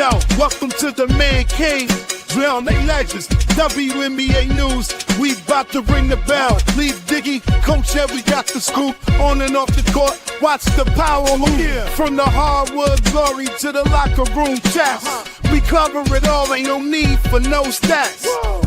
Yo, welcome to the Man-Cave. Drown they legends. WNBA news. We about to ring the bell. Leave Diggy, Coach Ed, we got the scoop. On and off the court, watch the power move. Yeah. From the hardwood glory to the locker room chats. We cover it all, ain't no need for no stats. Whoa.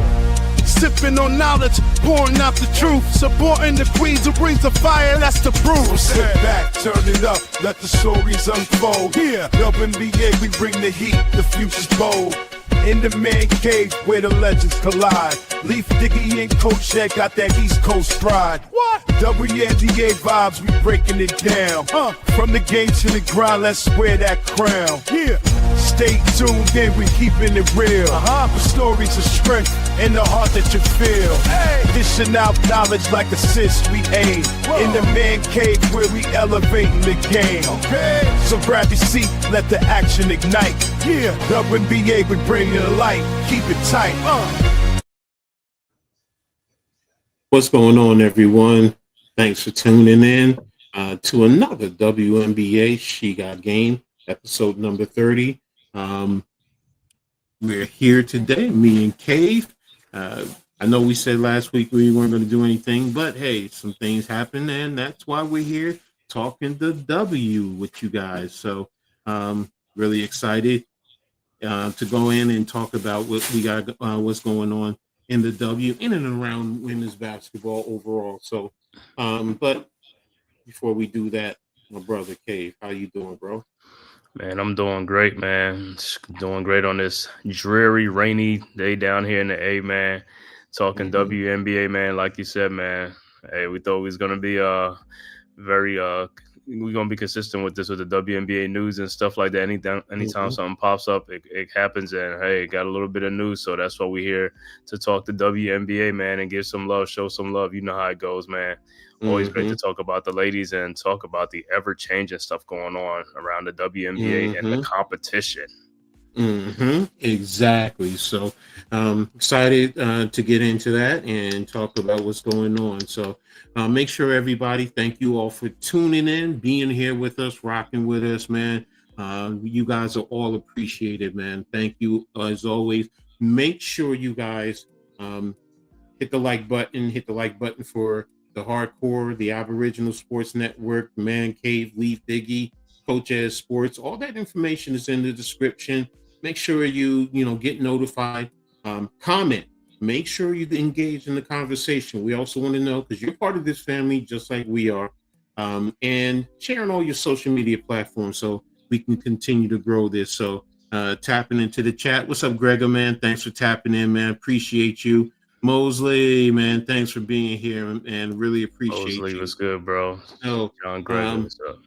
Sipping on knowledge, pouring out the truth. Supporting the queens who brings the fire, that's the proof. So sit back, turn it up, let the stories unfold. Yeah, WNBA, we bring the heat, the future's bold. In the Man-Cave where the legends collide. Leaf Diggy and Coach Ed got that East Coast pride. What? WNBA vibes, we breaking it down. From the game to the grind, let's wear that crown. Yeah. Stay tuned in, we keeping it real. The stories of strength and the heart that you feel. Hey. Dishing out knowledge like assists we aim. Whoa. In the Man-Cave where we elevating the game. Okay. So grab your seat, let the action ignite. Yeah, WNBA, we bring it to light. Keep it tight. What's going on, everyone? Thanks for tuning in to another WNBA She Got Game, episode number 30. We're here today, me and Cave. I know we said last week we weren't going to do anything, but hey, some things happened, and that's why we're here talking the W with you guys. So really excited to go in and talk about what we got, what's going on in the W, in and around women's basketball overall. So, but before we do that, my brother Cave, how you doing, bro? Man, I'm doing great, man. Just doing great on this dreary, rainy day down here in the A, man. Talking WNBA, man. Like you said, man. Hey, we thought we was gonna be we're gonna be consistent with this with the WNBA news and stuff like that. Anytime something pops up, it happens, and hey, got a little bit of news, so that's why we're here to talk the WNBA, man, and give some love, show some love. You know how it goes, man. Always great to talk about the ladies and talk about the ever-changing stuff going on around the WNBA and the competition. Exactly. So excited to get into that and talk about what's going on. So make sure everybody, thank you all for tuning in, being here with us, rocking with us, man. You guys are all appreciated, man. Thank you as always. Make sure you guys hit the like button for the Hardcore, the Aboriginal Sports Network, Man-Cave, Leaf Diggy, Coach Ed Sports. All that information is in the description. Make sure you get notified. Comment. Make sure you engage in the conversation. We also want to know, because you're part of this family just like we are, and share on all your social media platforms so we can continue to grow this. So tapping into the chat. What's up, Gregor, man? Thanks for tapping in, man. Appreciate you. Mosley, man, thanks for being here and really appreciate you. Mosley was good, bro. So, John Gregor, what's up?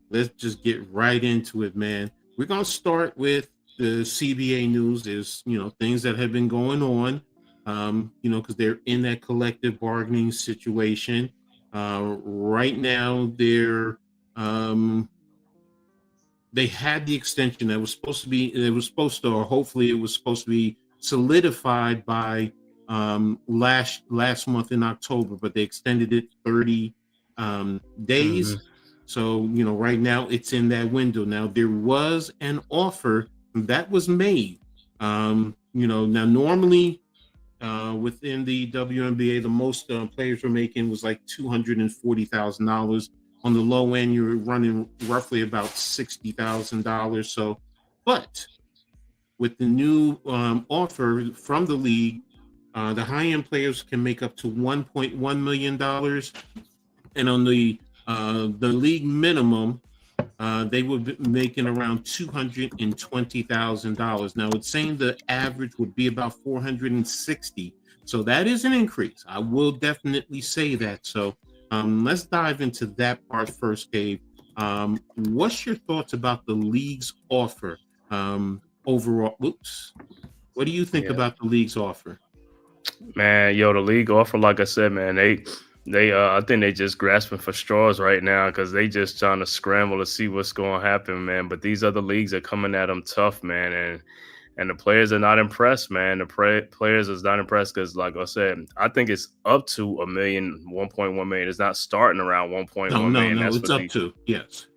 Let's just get right into it, man. We're going to start with the CBA news. There's, things that have been going on, because they're in that collective bargaining situation. Right now, they had the extension that was supposed to be, or hopefully it was supposed to be solidified by last month in October, but they extended it 30 days. So, right now it's in that window. Now there was an offer that was made. Now normally within the WNBA, the most players were making was like $240,000. On the low end, you're running roughly about $60,000. So, but with the new offer from the league, the high-end players can make up to $1.1 million, and on the league minimum, they will be making around $220,000. Now, it's saying the average would be about $460,000, so that is an increase. I will definitely say that. So, let's dive into that part first, Gabe. What's your thoughts about the league's offer overall? What do you think about the league's offer? Man, the league offer, like I said, man, they I think they just grasping for straws right now because they just trying to scramble to see what's going to happen, man. But these other leagues are coming at them tough, man, and the players are not impressed, man. The players is not impressed because, like I said, I think it's up to $1 million, 1.1 million. It's not starting around 1.1 million. No, it's up to, yes.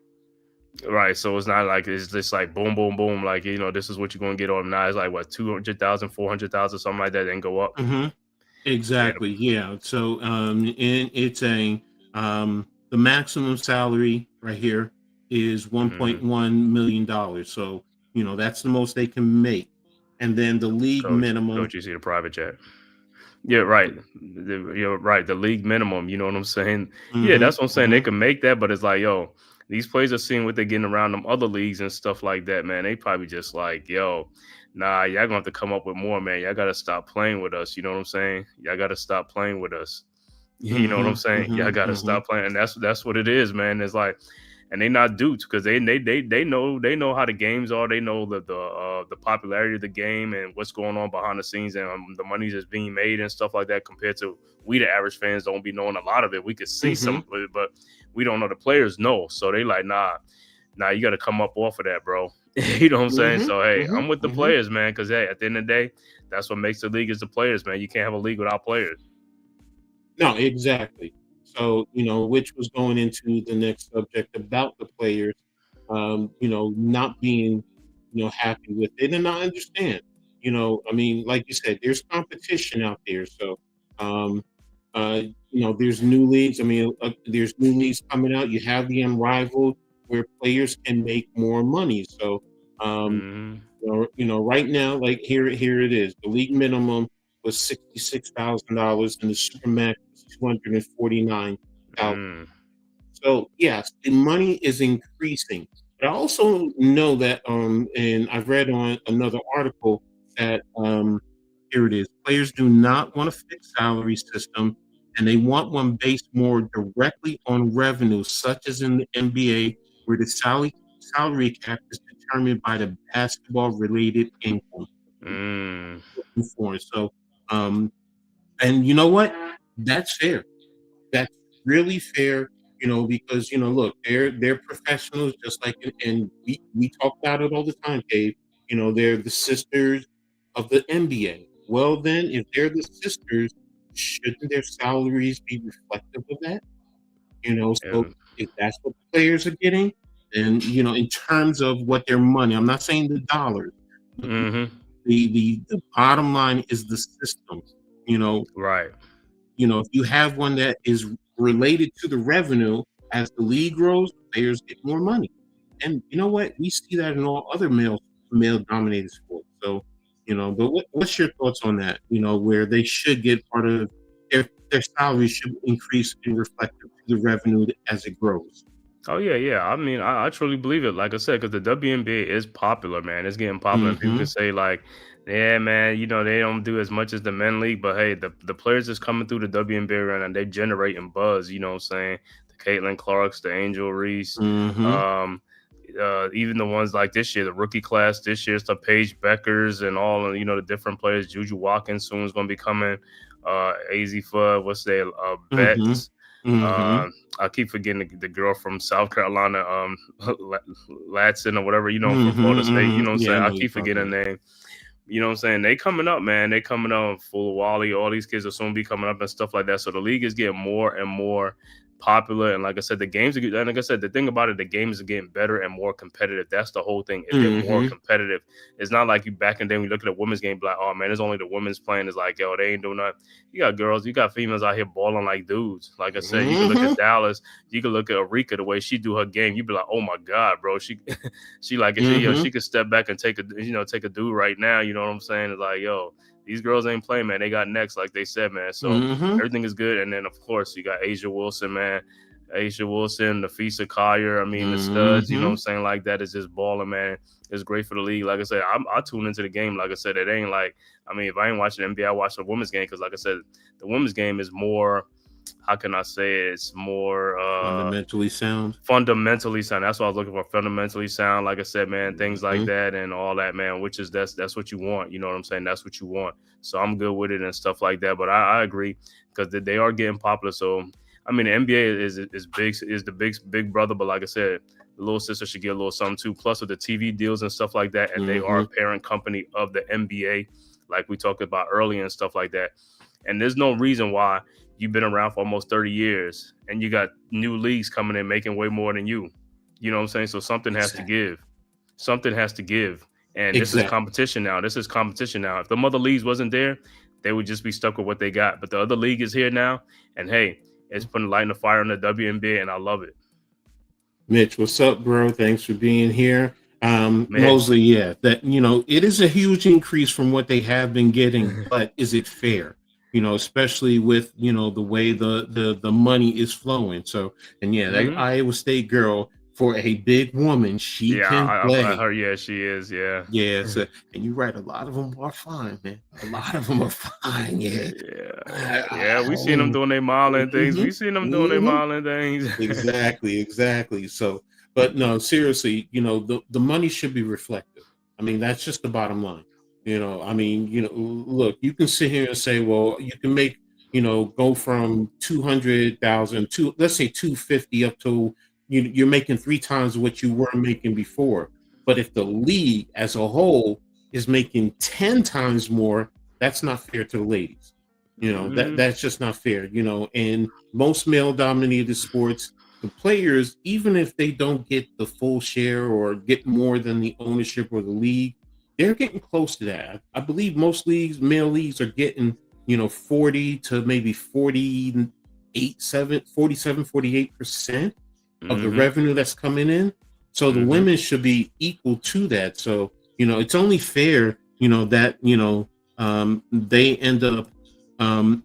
Right. So it's not like it's just like boom, boom, boom. Like, this is what you're going to get on. Now it's like what, 200,000, 400,000, something like that, then go up. Mm-hmm. Yeah. Exactly. Yeah. So, and it's the maximum salary right here is Mm-hmm. $1.1 million. So, that's the most they can make. And then the league Don't minimum. you see the private jet? Yeah, right. You're right. The league minimum, you know what I'm saying? Yeah, Mm-hmm, that's what I'm saying. They mm-hmm, can make that, but it's like, yo, these players are seeing what they're getting around them other leagues and stuff like that, man. They probably just like, yo, nah, y'all gonna have to come up with more, man. Y'all gotta stop playing with us. You know what I'm saying? Y'all gotta stop playing with us. You know what I'm mm-hmm, saying? Y'all mm-hmm, gotta mm-hmm. stop playing. And that's what it is, man. It's like, and they not duped because they know how the games are. They know the popularity of the game and what's going on behind the scenes and the money that's being made and stuff like that. Compared to we, the average fans, don't be knowing a lot of it. We could see Mm-hmm. some of it, but we don't know. The players know, so they like, nah, you got to come up off of that, bro. You know what I'm saying? Mm-hmm. So hey, Mm-hmm. I'm with the Mm-hmm. players, man. Because hey, at the end of the day, that's what makes the league is the players, man. You can't have a league without players. No, exactly. So, which was going into the next subject about the players, not being, happy with it. And I understand, I mean, like you said, there's competition out there. So, um, uh, there's new leagues. I mean, there's new leagues coming out. You have the Unrivaled where players can make more money. So, um, Mm-hmm. right now, like here it is. The league minimum was $66,000, and the supermax was 249,000. Mm. So yes, the money is increasing. But I also know that, and I've read on another article that, here it is. Players do not want a fixed salary system, and they want one based more directly on revenue, such as in the NBA, where the salary cap is determined by the basketball related income Mm. for. So, um, and you know what? That's fair. That's really fair, because look, they're professionals, just like, and we talk about it all the time, Dave. They're the sisters of the NBA. Well, then, if they're the sisters, shouldn't their salaries be reflective of that? So And if that's what the players are getting, then in terms of what their money, I'm not saying the dollars, but mm-hmm. the bottom line is the system. You know, Right. if you have one that is related to the revenue, as the league grows, players get more money. And you know what? We see that in all other male dominated sports. So, but what's your thoughts on that? Where they should get part of their salary should increase and reflect to the revenue as it grows. Oh yeah, yeah. I mean, I truly believe it. Like I said, because the WNBA is popular, man. It's getting popular, and people can Mm-hmm. say like, "Yeah, man, they don't do as much as the men league." But hey, the players that's coming through the WNBA right now, they generating buzz. You know what I'm saying? The Caitlin Clarks, the Angel Reese, Mm-hmm. um, even the ones like this year, the rookie class this year, it's the Paige Beckers and all, the different players. Juju Watkins soon is going to be coming. Az Fudd, what's their Mm-hmm. Betts. Mm-hmm. Um, I keep forgetting the girl from South Carolina, Latson or whatever, from Mm-hmm. Florida State. You know Mm-hmm. what I'm Yeah, I saying? I know you're keep talking forgetting about. her name. You know what I'm saying? They coming up, man. They coming up full of Wally. All these kids will soon be coming up and stuff like that. So the league is getting more and more popular. And like I said, the games are good. And like I said, the thing about it, the games are getting better and more competitive. That's the whole thing. Is they're more Mm-hmm. competitive. It's not like you back in the day when you look at a women's game, like, oh man, it's only the women's playing. It's like, yo, they ain't doing nothing. You got girls, you got females out here balling like dudes. Like I said, you can look Mm-hmm. at Dallas, you can look at Arika, the way she do her game. You be like, oh my God, bro. She she like if she, Mm-hmm. she could step back and take a dude right now. You know what I'm saying? It's like, yo, these girls ain't playing, man. They got next, like they said, man. So Mm-hmm. everything is good. And then of course you got Asia Wilson, man. Aisha Wilson, Nafisa Collier. I mean, the studs, you know what I'm Mm-hmm. saying? Like that is just balling, man. It's great for the league. Like I said, I tune into the game. Like I said, it ain't like, I mean, if I ain't watching NBA, I watch the women's game because, like I said, the women's game is more, how can I say it? It's more Fundamentally sound. fundamentally sound. That's what I was looking for. Fundamentally sound, like I said, man, things like Mm-hmm. that and all that, man. Which is that's what you want. You know what I'm saying? That's what you want. So I'm good with it and stuff like that. But I agree because they are getting popular. So I mean, the NBA is big, is the big brother. But like I said, the little sister should get a little something too. Plus with the TV deals and stuff like that, and they are Mm-hmm. a parent company of the NBA, like we talked about earlier and stuff like that. And there's no reason why you've been around for almost 30 years and you got new leagues coming in making way more than you. You know what I'm saying? So something has to Exactly. give. Something has to give. And this is Exactly. competition now. This is competition now. If the other leagues wasn't there, they would just be stuck with what they got. But the other league is here now. And hey, it's putting light in the fire on the WNBA, and I love it. Mitch, what's up, bro? Thanks for being here. Man. Mosley, yeah, that it is a huge increase from what they have been getting, but is it fair? Especially with the way the money is flowing. So, and yeah, that Mhm. Iowa State girl, for a big woman, she Yeah, can I play. heard. Yeah, she is. Yeah. Yeah, so, and you're right. A lot of them are fine, man. A lot of them are fine. Yeah. Yeah, we seen them doing their modeling things. We Mhm, seen them doing their mhm. modeling things. Exactly. So, but no, seriously, the money should be reflective. I mean, that's just the bottom line. I mean, look, you can sit here and say, well, you can make, go from 200,000 to, let's say, 250 up to, you're making 3 times what you were making before. But if the league as a whole is making 10 times more, that's not fair to the ladies. Mhm. That's just not fair. And most male dominated sports, the players, even if they don't get the full share or get more than the ownership or the league, they're getting close to that. I believe most leagues, male leagues, are getting 40 to maybe 48% of the Mhm. revenue that's coming in. So the Mhm. women should be equal to that. So it's only fair that they end up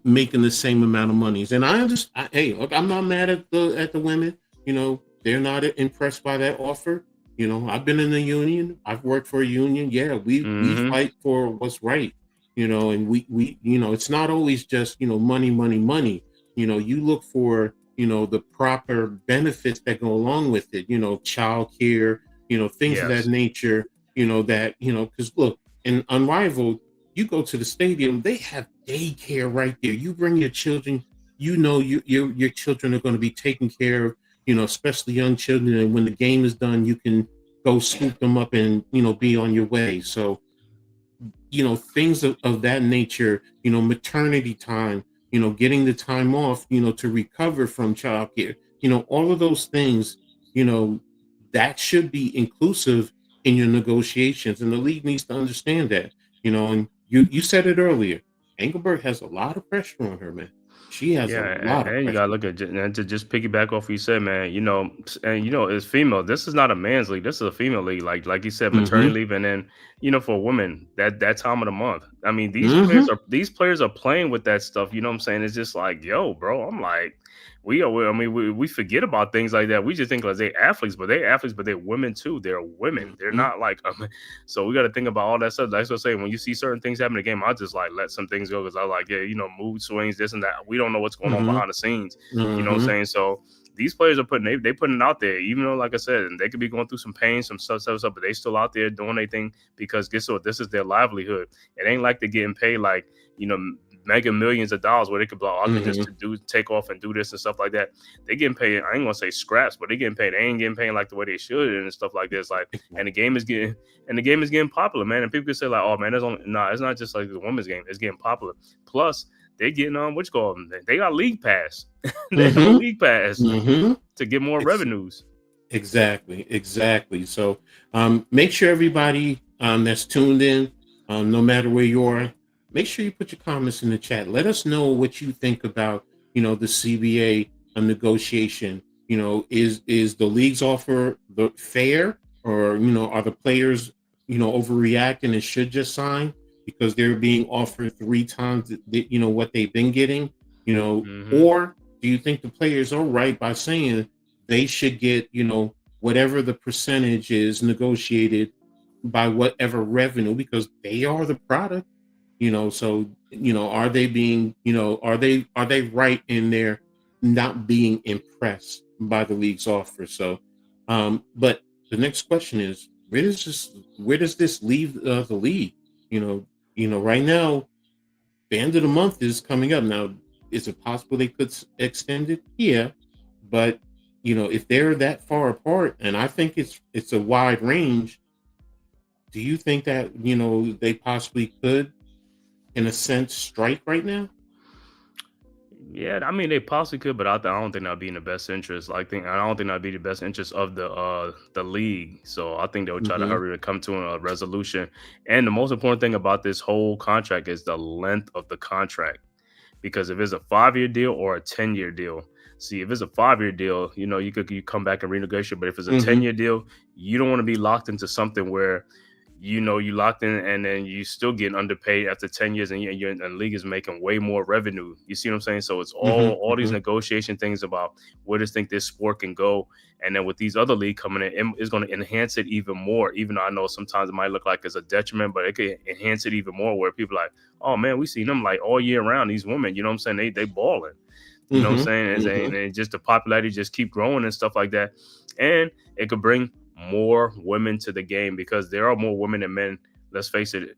making the same amount of monies. And I understand. Hey, look, I'm not mad at the women. They're not impressed by that offer. I've been in the union. I've worked for a union. Yeah, we Mhm. fight for what's right. And we it's not always just money, money, money. You look for the proper benefits that go along with it. Child care. Things of that Yes. nature. Because look, in Unrivaled, you go to the stadium, they have daycare right there. You bring your children, your children are going to be taken care of, especially young children. And when the game is done, you can go scoop them up and be on your way. So things of that nature, maternity time, getting the time off, to recover from childcare, all of those things, you know, that should be inclusive in your negotiations. And the league needs to understand that, and you said it earlier. Engelbert has a lot of pressure on her, man. She has a Yeah, lot of and you pressure. gotta look at and to just piggyback off what you said, man. And as female, this is not a man's league. This is a female league. Like you said, maternity Mm-hmm. leave, and then for women that time of the month. I mean, Mm-hmm. these players are playing with that stuff. You know what I'm saying? It's just like, yo, bro. I'm like, I mean, we forget about things like that. We just think like they're athletes, but they're women too. They're women. They're Mm-hmm. not like so we got to think about all that stuff. That's what I'm saying. When you see certain things happen in the game, I just like let some things go because I like, yeah, mood swings, this and that. We don't know what's going on Mm-hmm. behind the scenes. You know what I'm Mm-hmm. saying? So these players are they putting it out there, even though, like I said, and they could be going through some pain, some stuff, but they still out there doing their thing because guess what? This is their livelihood. It ain't like they're getting paid like, mega millions of dollars where they could blow. I could just take off and do this and stuff like that. They getting paid. I ain't gonna say scraps, but they getting paid. They ain't getting paid like the way they should and stuff like this. Like, and the game is getting popular, man. And people could say like, oh man, it's not just like the women's game. It's getting popular. Plus, they're getting what you call them? They got league pass. They have a Mm-hmm. league pass Mm-hmm. to get more revenues. Exactly. So make sure everybody that's tuned in, no matter where you are, make sure you put your comments in the chat. Let us know what you think about the CBA negotiation. Is the league's offer the fair, or are the players overreacting and should just sign because they're being offered 3 times what they've been getting? Mm-hmm. Or do you think the players are right by saying they should get whatever the percentage is negotiated by whatever revenue, because they are the product? So are they being are they right in their not being impressed by the league's offer? So but the next question is, where does this leave the league? Right now, the end of the month is coming up. Now, is it possible they could extend it? Yeah, but if they're that far apart, and I think it's a wide range, do you think that they possibly could, in a sense, strike right now? Yeah, I mean they possibly could, but I don't think that'd be in the best interest. I don't think that'd be the best interest of the league. So I think they would try to Hmm. hurry and come to a resolution. And the most important thing about this whole contract is the length of the contract. Because if it's a 5-year deal or a 10-year deal, see if it's a 5-year deal, you come back and renegotiate. But if it's a Hmm. 10-year deal, you don't want to be locked into something where you locked in and then you still getting underpaid after 10 years, and the league is making way more revenue. You see what I'm saying? So it's Hmm. all these Hmm. negotiation things about where does think this sport can go. And then with these other league coming in, it's going to enhance it even more. Even though I know sometimes it might look like it's a detriment, but it could enhance it even more where people are like, oh man, we seen them like all year round, these women, you know what I'm saying? They balling. You know what I'm Hmm. saying? Hmm. And just the popularity just keep growing and stuff like that. And it could bring more women to the game because there are more women than men. Let's face it,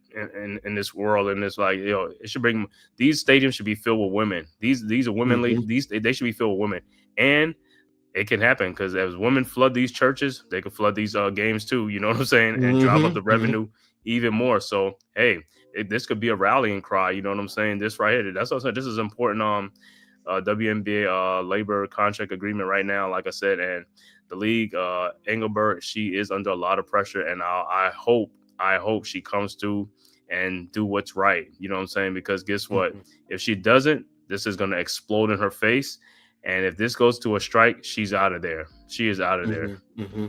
in this world, and it's like it should bring these stadiums should be filled with women. These are women. Hmm. They should be filled with women, and it can happen because as women flood these churches, they can flood these games too. You know what I'm saying, and drive up Hmm. the Hmm. revenue even more. So hey, this could be a rallying cry. You know what I'm saying? This right here, that's what I'm saying. This is important. WNBA labor contract agreement right now, like I said, and the league, Engelbert, she is under a lot of pressure, and I hope she comes through and do what's right. You know what I'm saying? Because guess what? Hmm. If she doesn't, this is going to explode in her face. And if this goes to a strike, she's out of there. She is out of there. Hmm. Hmm.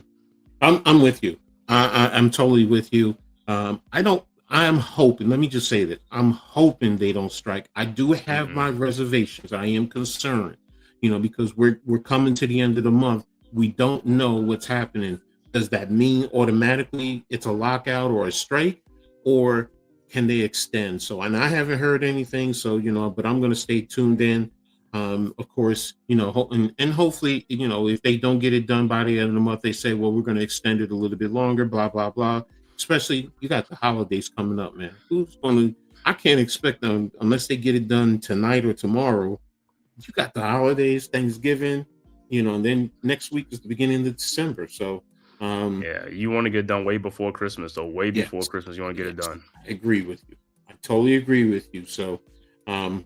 I'm with you. I'm totally with you. I don't. I'm hoping. Let me just say that I'm hoping they don't strike. I do have Mm-mm. my reservations. I am concerned, because we're coming to the end of the month. We don't know what's happening. Does that mean automatically it's a lockout or a strike, or can they extend? So, and I haven't heard anything. So, but I'm going to stay tuned in. Of course, and hopefully, if they don't get it done by the end of the month, they say, well, we're going to extend it a little bit longer, blah, blah, blah. Especially, you got the holidays coming up, man. I can't expect them unless they get it done tonight or tomorrow. You got the holidays, Thanksgiving, and then next week is the beginning of December. So, Yeah, you want to get done way before Christmas. So way yes, before Christmas, you want to get it yes, done. I agree with you. I totally agree with you. So,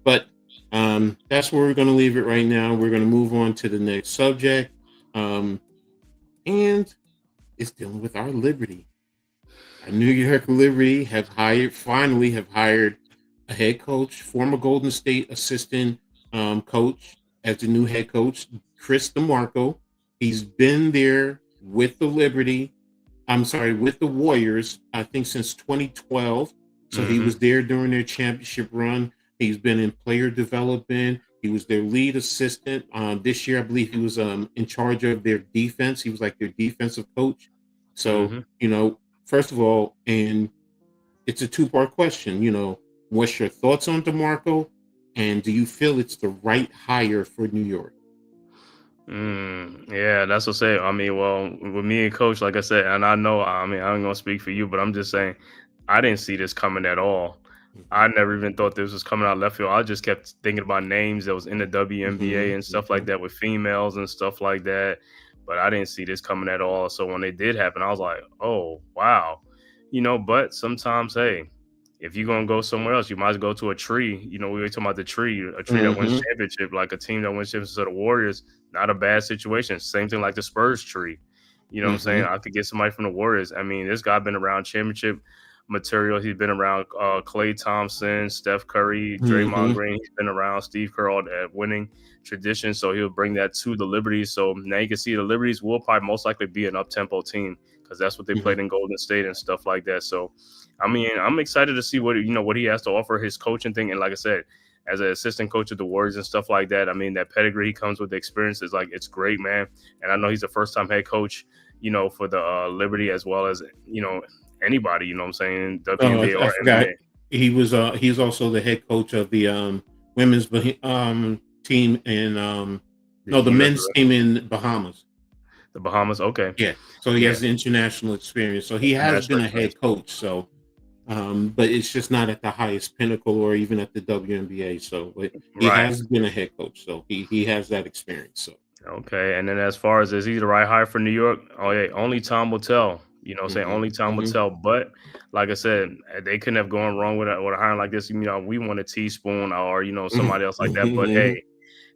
but that's where we're going to leave it right now. We're going to move on to the next subject, and it's dealing with our Liberty. Our New York Liberty finally have hired a head coach, former Golden State assistant coach as the new head coach, Chris DeMarco. He's been there with the Liberty. I'm sorry, with the Warriors, I think since 2012. So he Mm-hmm. was there during their championship run. He's been in player development. He was their lead assistant. This year, I believe he was in charge of their defense. He was like their defensive coach. So, Mm-hmm. first of all, and it's a two-part question, what's your thoughts on DeMarco? And do you feel it's the right hire for New York? Yeah, that's what I say. I mean, well, with me and Coach, like I said, and I know, I mean, I'm gonna speak for you, but I'm just saying, I didn't see this coming at all. Mhm. I never even thought this was coming out left field. I just kept thinking about names that was in the WNBA Mhm. and stuff like Mhm. that with females and stuff like that. But I didn't see this coming at all. So when it did happen, I was like, oh wow, But sometimes, hey, if you're gonna go somewhere else, you might as well go to a tree. We were talking about the tree, a tree that wins Mhm. championship, like a team that wins championships. So the Warriors, not a bad situation. Same thing like the Spurs tree. You know what I'm saying? Mhm. I could get somebody from the Warriors. I mean, this guy been around championship material. He's been around Klay Thompson, Steph Curry, Draymond Mhm. Green. He's been around Steve Kerr at winning tradition. So he'll bring that to the Liberties. So now you can see the Liberties will probably most likely be an up-tempo team because that's what they Mhm. played in Golden State and stuff like that. So, I mean, I'm excited to see what he has to offer, his coaching thing. And like I said, as an assistant coach of the Warriors and stuff like that, I mean, that pedigree he comes with, the experience is like, it's great, man. And I know he's a first-time head coach, for the Liberty as well as, anybody, you know what I'm saying, Oh, WNBA I or forgot. NBA. He's also the head coach of the women's team in The no, the US, men's team in Bahamas. the Bahamas. Okay. Yeah. So he Yeah. has the international experience. So he has International been a experience. head coach. So but it's just not at the highest pinnacle or even at the WNBA. So but he Right. has been a head coach. So he has that experience. So Okay. And then as far as is he the right hire for New York? Oh yeah, only time will tell. You know what I'm saying? mhm, Only time will mhm, tell. But like I said, they couldn't have gone wrong with a hiring like this. We want a teaspoon or somebody else like that. But mhm, hey,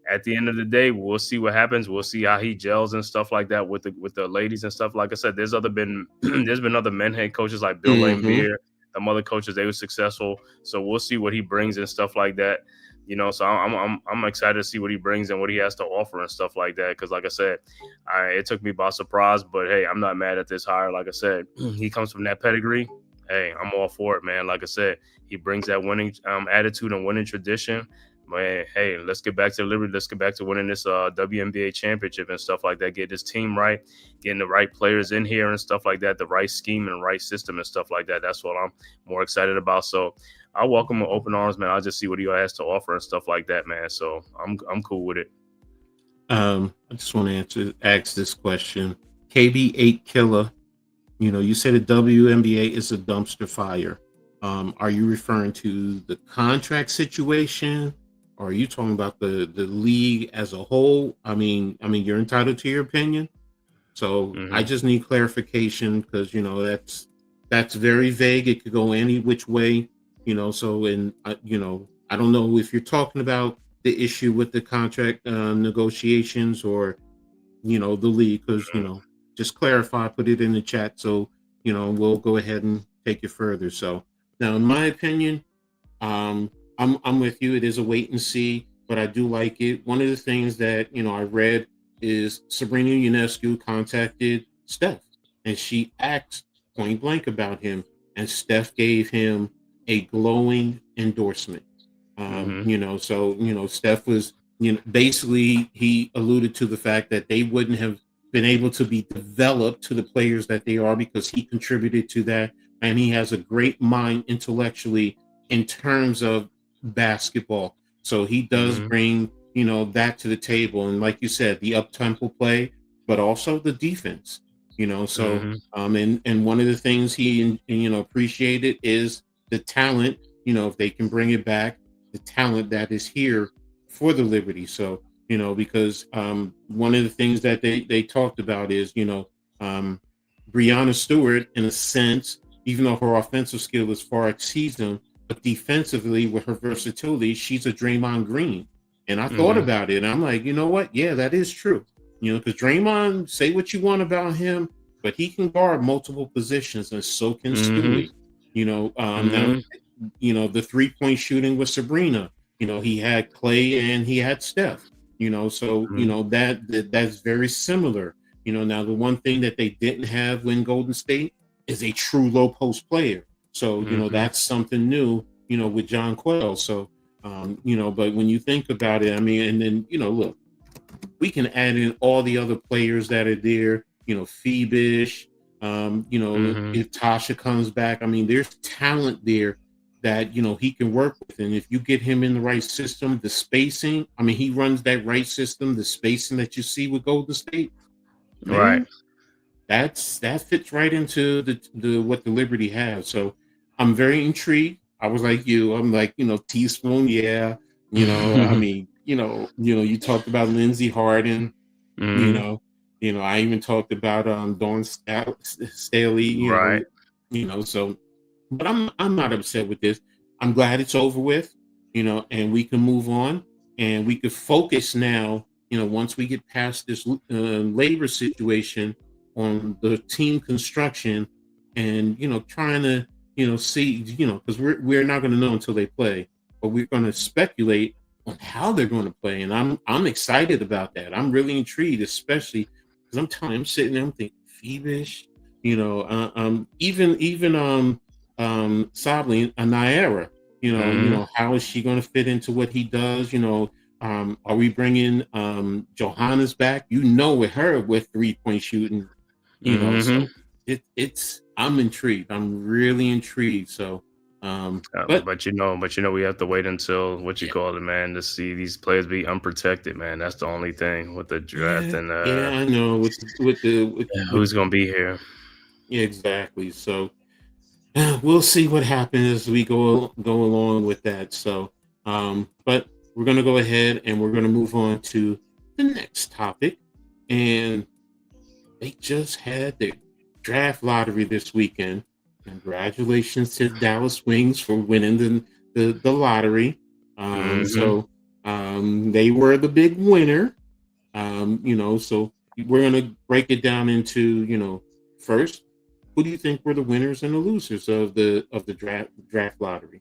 at the end of the day, we'll see what happens. We'll see how he gels and stuff like that with the ladies and stuff. Like I said, there's been other men head coaches like Bill Mm-hmm. Laimbeer, some other coaches, they were successful. So we'll see what he brings and stuff like that. So I'm excited to see what he brings and what he has to offer and stuff like that. Because like I said, it took me by surprise, but hey, I'm not mad at this hire. Like I said, he comes from that pedigree. Hey, I'm all for it, man. Like I said, he brings that winning attitude and winning tradition. Man, hey, let's get back to Liberty. Let's get back to winning this WNBA championship and stuff like that. Get this team right, getting the right players in here and stuff like that, the right scheme and right system and stuff like that. That's what I'm more excited about. So I welcome with open arms, man. I'll just see what he has to offer and stuff like that, man. So I'm cool with it. I just want to ask this question. KB8 Killer, you said the WNBA is a dumpster fire. Are you referring to the contract situation? Or are you talking about the league as a whole? I mean, you're entitled to your opinion. So I just need clarification because that's very vague. It could go any which way. So I don't know if you're talking about the issue with the contract negotiations or the league, because just clarify, put it in the chat, so we'll go ahead and take it further. So now, in my opinion, I'm with you. It is a wait and see, but I do like it. One of the things that I read is Sabrina Ionescu contacted Steph, and she asked point blank about him, and Steph gave him a glowing endorsement. So Steph was basically, he alluded to the fact that they wouldn't have been able to be developed to the players that they are because he contributed to that, and he has a great mind intellectually in terms of basketball. So he does bring that to the table, and like you said, the up-tempo play, but also the defense. And one of the things he appreciated is the talent. If they can bring it back, the talent that is here for the Liberty. So because one of the things that they talked about is Breanna Stewart, in a sense, even though her offensive skill is far exceeds him, but defensively with her versatility, she's a Draymond Green. And I thought about it, and I'm like, you know what? Yeah, that is true. Because Draymond, say what you want about him, but he can guard multiple positions, and so can Stewie. Now, the 3-point shooting with Sabrina. He had Clay and he had Steph. That's very similar. Now the one thing that they didn't have when Golden State is a true low post player. So that's something new. With Jonquel. So but when you think about it, and then look, we can add in all the other players that are there. Phoebish. If Tasha comes back, there's talent there that he can work with, and if you get him in the right system, the spacing, he runs that right system, the spacing that you see with Golden State, man, right? That fits right into the what the Liberty has. So I'm very intrigued. I was like you. I'm like teaspoon, yeah. You talked about Lindsey Harden. I even talked about Dawn Staley. Right. So. But I'm not upset with this. I'm glad it's over with, and we can move on, and we could focus now, once we get past this labor situation, on the team construction, and trying to see, because we're not going to know until they play, but we're going to speculate on how they're going to play, and I'm excited about that. I'm really intrigued, especially because I'm sitting there, I'm thinking Phoebish, even Sablin and Naira, how is she going to fit into what he does? Are we bringing Johannes back? With her with 3-point shooting, so I'm intrigued. I'm really intrigued. So, but we have to wait until call it, man, to see these players be unprotected, man. That's the only thing with the draft, and I know with who's going to be here. Yeah, exactly. So. We'll see what happens as we go along with that. So, but we're going to go ahead and we're going to move on to the next topic. And they just had their draft lottery this weekend. Congratulations to Dallas Wings for winning the lottery. So They were the big winner. So we're gonna break it down into, first, who do you think were the winners and the losers of the draft lottery?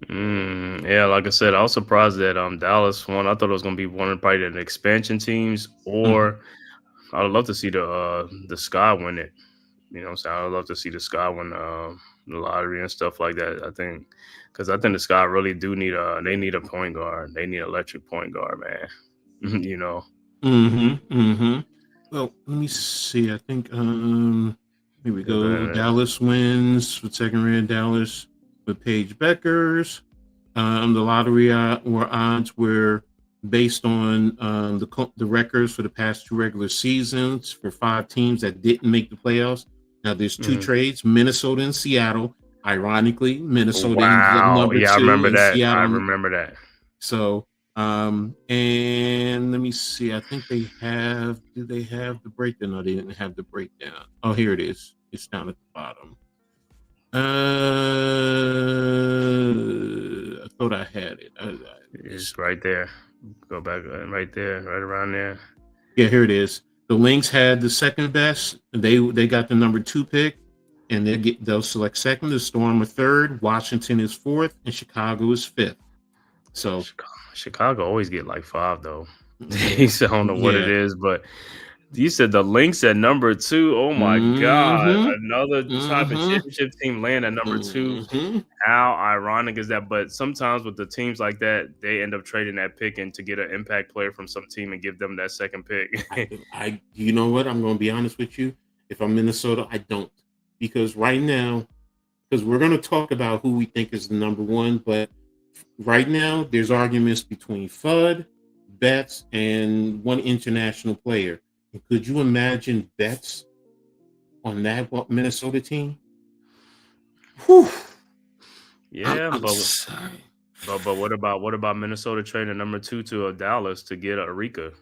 Yeah, like I said, I was surprised that Dallas won. I thought it was gonna be one of probably the expansion teams, Mhm. or I would love to see the Sky win it. You know what I'm saying? I would love to see the Sky win the lottery and stuff like that. I think because I think the Sky really do need a point guard. They need an electric point guard, man. you know. Well, let me see. I think here we And go. then, Dallas wins with second round. Dallas with Paige Beckers. The lottery odds were based on the records for the past 2 regular seasons for 5 teams that didn't make the playoffs. Now there's 2 mhm. trades: Minnesota and Seattle. Ironically, Minnesota ends up Wow. number Yeah, I 2 remember and that. I Seattle. remember that. So, and let me see. I think they have. Do they have the breakdown? No, they didn't have the breakdown. Oh, here it is. It's down at the bottom. I thought I had it. It's right there. Go back right there, right around there. Yeah, here it is. The Lynx had the second best. They got the number 2 pick, and they'll select second. The Storm are third. Washington is fourth, and Chicago is fifth. So Chicago always get like 5 though. I don't know what it yeah. is, but you said the Lynx at number 2. Oh my God. Mm-hmm. Another type of Mm-hmm. championship team land at number 2. Mm-hmm. How ironic is that? But sometimes with the teams like that, they end up trading that pick and to get an impact player from some team and give them that second pick. You know what? I'm going to be honest with you. If I'm Minnesota, I don't, because right now, because we're going to talk about who we think is the number 1, but right now there's arguments between Fudd, Betts, and one international player. And could you imagine Betts on that Minnesota team? Whew. Yeah, I'm but sorry. but what about Minnesota trading number 2 to Dallas to get Arika?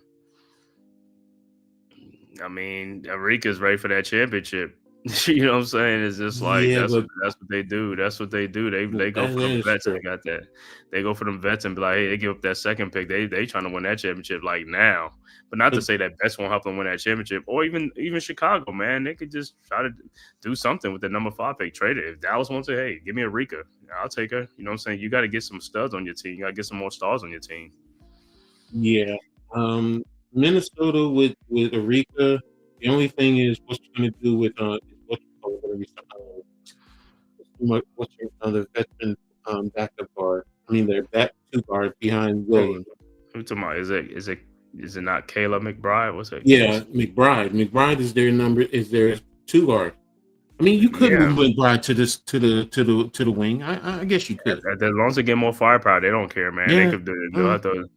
I mean, Enrique's ready for that championship. You know what I'm saying? It's just like Yeah, but that's what they do. That's what they do. They go that for them is vets and true. they got that. They go for them vets and be like, hey, they give up that second pick. They trying to win that championship like now. But not to But say that Bets won't help them win that championship, or even Chicago, man. They could just try to do something with the number 5 pick. Trade it. If Dallas wants to, hey, give me a Rika. I'll take her. You know what I'm saying? You got to get some studs on your team. You got to get some more stars on your team. yeah, Minnesota with Arika. The only thing is, what you're going to do with what you call what's your other veteran backup guard? I mean, their back 2 guard behind Who Loyd. talking about? Is it not Kayla McBride? What's it? Yeah, McBride. McBride is their 2 guard. I mean, you could Yeah. move McBride to the wing. I guess you could. As long as they get more firepower, they don't care, man. They Yeah. could do. They'll have to.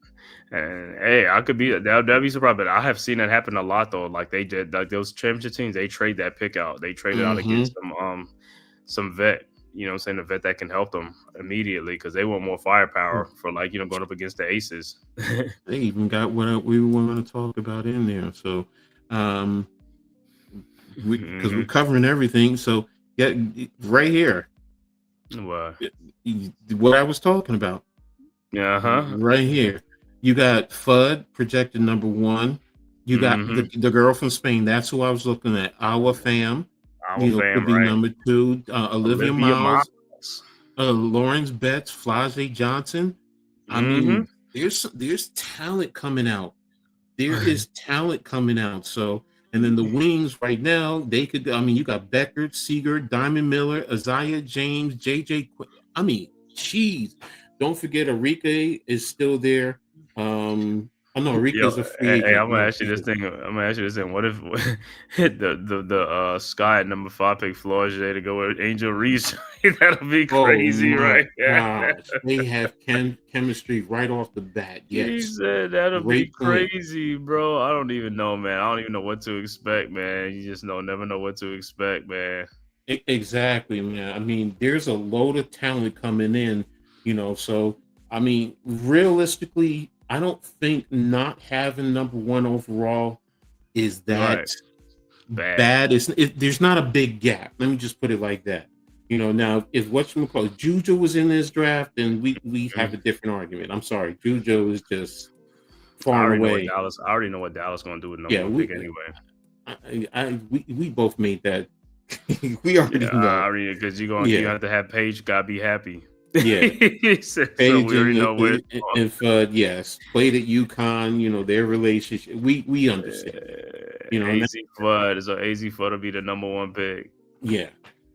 And hey, I could be that'd be surprised, but I have seen that happen a lot though. Like they did, like those championship teams, they trade that pick out. They trade it out to get Mm-hmm. some vet. You know what I'm saying? A vet that can help them immediately because they want more firepower for going up against the aces. They even got what we were going to talk about in there. So, because we're hmm covering everything. So, yeah, right here, Well, what I was talking about, huh. right here. You got Fudd projected number 1. You got hmm the girl from Spain. That's who I was looking at. Our fam, Our could fam, be right? number 2. Olivia Olivia Miles, Miles. Lawrence Betts, Flage Johnson. I hmm mean, there's talent coming out. There is talent coming out. So, and then the wings right now, they could. I mean, you got Becker, Seeger, Diamond Miller, Isaiah James, JJ. I mean, geez, don't forget Arike is still there. I know Arike Yo, is a free hey, agent. I'm gonna No, ask you this thing. I'm gonna ask you this thing. What if the Sky at number 5 pick Flores to go with Angel Reese? That'll be oh crazy, my right? gosh, they have chemistry right off the bat. He Yes, said that'll be great point. crazy, bro. I don't even know, man. I don't even know what to expect, man. You just never know what to expect, man. Exactly, man. I mean, there's a load of talent coming in, So, I mean, realistically, I don't think not having number 1 overall is that Right. Bad. bad. There's not a big gap. Let me just put it like that. Now if whatchamacallit, Juju was in this draft, then we have a different argument. I'm sorry, Juju is just far and away. I already know what Dallas gonna do with number Yeah, one pick anyway. we both made that. We already know. Because you have to have Paige. Gotta be happy. Yeah, So Paige we already know where. and Fudd, yes, played at UConn. Their relationship. We understand. Easy Fudd is an easy Fudd to be the number one pick. Yeah.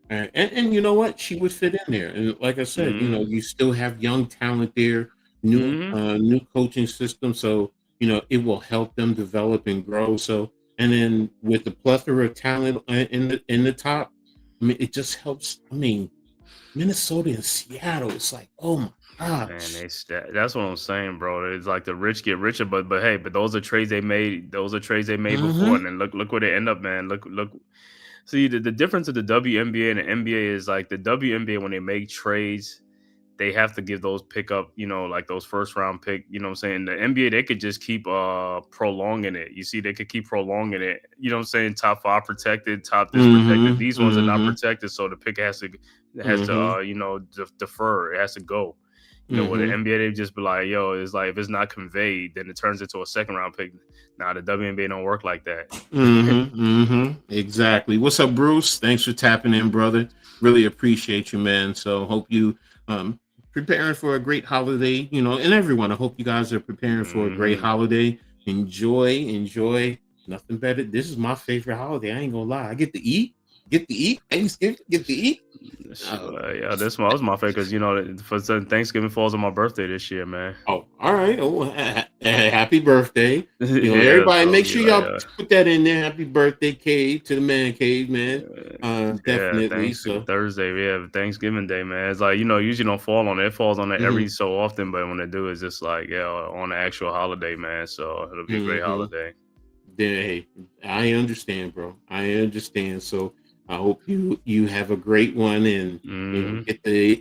And you know what? She would fit in there. And like I said, you still have young talent there, new coaching system. So, it will help them develop and grow. So, and then with the plethora of talent in the top, I mean, it just helps. I mean, Minnesota and Seattle, it's like, oh my gosh. Man, that's what I'm saying, bro. It's like the rich get richer, but those are trades they made. Those are trades they made before, and then look where they end up, man. Look. See, the difference of the WNBA and the NBA is like the WNBA, when they make trades, they have to give those pickup, like those first round pick, you know what I'm saying? The NBA, they could just keep prolonging it. You see, they could keep prolonging it. You know what I'm saying? Top 5 protected, top this protected. These ones are not protected, so the pick has to defer. It has to go. With the NBA, they just be like, yo, it's like if it's not conveyed, then it turns into a second round pick. Now the WNBA don't work like that. Exactly. What's up, Bruce? Thanks for tapping in, brother. Really appreciate you, man. So hope you preparing for a great holiday, and everyone. I hope you guys are preparing for a great holiday. Enjoy. Nothing better. This is my favorite holiday. I ain't gonna lie. I get to eat. Thanksgiving, get to eat. Yeah, this was my favorite because for Thanksgiving falls on my birthday this year, man. Oh, all right. Oh, happy birthday! Everybody, make sure y'all put that in there. Happy birthday, Cave, to the Man-Cave, man. Definitely. So Thursday, we have Thanksgiving Day, man. It's like usually don't fall on it. It falls on it every so often, but when they do, it's just like on the actual holiday, man. So it'll be a great holiday. Yeah, hey, I understand, bro. I understand. So I hope you have a great one and get to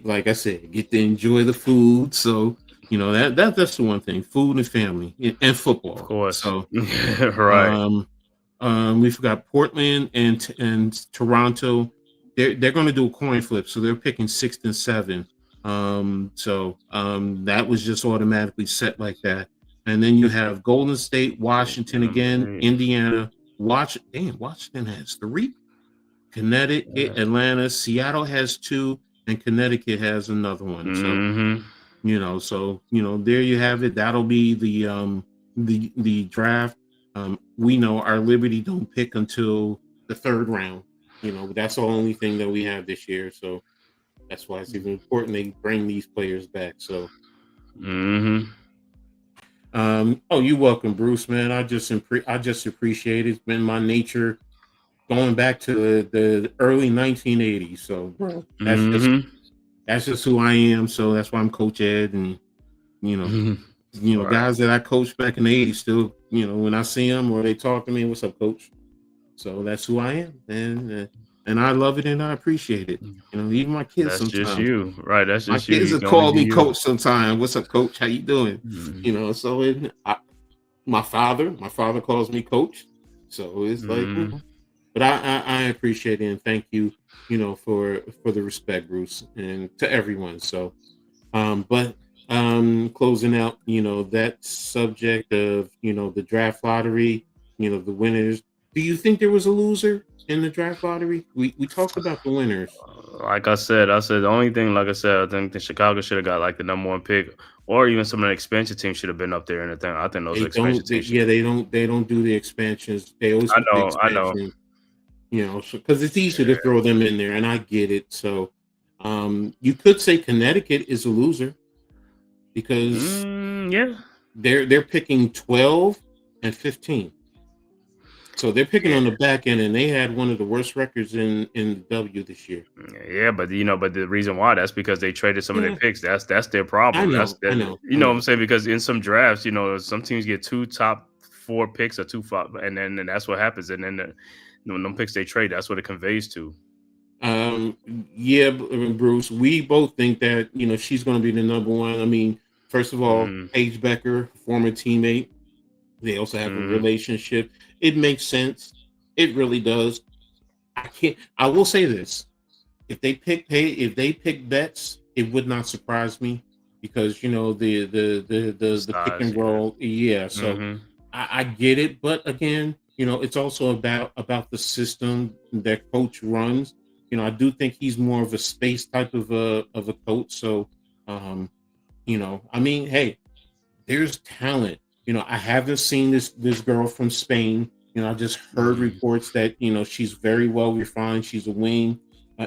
enjoy the food. So that's the one thing: food and family and football, of course. So right. We forgot Portland and Toronto. They're going to do a coin flip, so they're picking 6th and 7th. That was just automatically set like that. And then you have Golden State, Washington again, Indiana. Washington has 3. Connecticut, Atlanta, Seattle has 2, and Connecticut has another one. So, there you have it. That'll be the draft. We know our Liberty don't pick until the 3rd round. That's the only thing that we have this year. So that's why it's even important they bring these players back. So, you're welcome, Bruce, man. I just appreciate it. It's been my nature going back to the early 1980s. So, bro, that's just who I am. So that's why I'm Coach Ed, and guys that I coached back in the 80s still, when I see them or they talk to me, what's up, Coach? So that's who I am, and I love it and I appreciate it. Even my kids. That's sometimes. Just you, right? That's just my kids have called me Coach sometimes. What's up, Coach? How you doing? So my father calls me Coach. So it's like, but I appreciate it and thank you, for the respect, Bruce, and to everyone. So, closing out, that subject of the draft lottery, the winners. Do you think there was a loser in the draft lottery? We talked about the winners. Like I said, the only thing, I think the Chicago should have got like the number 1 pick, or even some of the expansion teams should have been up there. And I think those expansion teams. They don't do the expansions. They always. I know. Because it's easy to throw them in there, and I get it. So, you could say Connecticut is a loser because they're picking 12 and 15. So they're picking on the back end, and they had one of the worst records in the W this year. Yeah, but the reason why, that's because they traded some of their picks. That's their problem. I know. What I'm saying? Because in some drafts, some teams get 2 top 4 picks or 2 5, and then that's what happens. And then them picks they trade, that's what it conveys to. Yeah, Bruce, we both think that she's going to be the number 1. I mean, first of all, Paige Becker, former teammate. They also have a relationship. It makes sense. It really does. I will say this. if they pick bets, it would not surprise me because the pick Size, and yeah. roll. Yeah, so Hmm. I get it, but again, it's also about the system that coach runs. I do think he's more of a space type of a coach. So, I mean, hey, there's talent. I haven't seen this girl from Spain. I just heard Mm. reports that she's very well refined. She's a wing,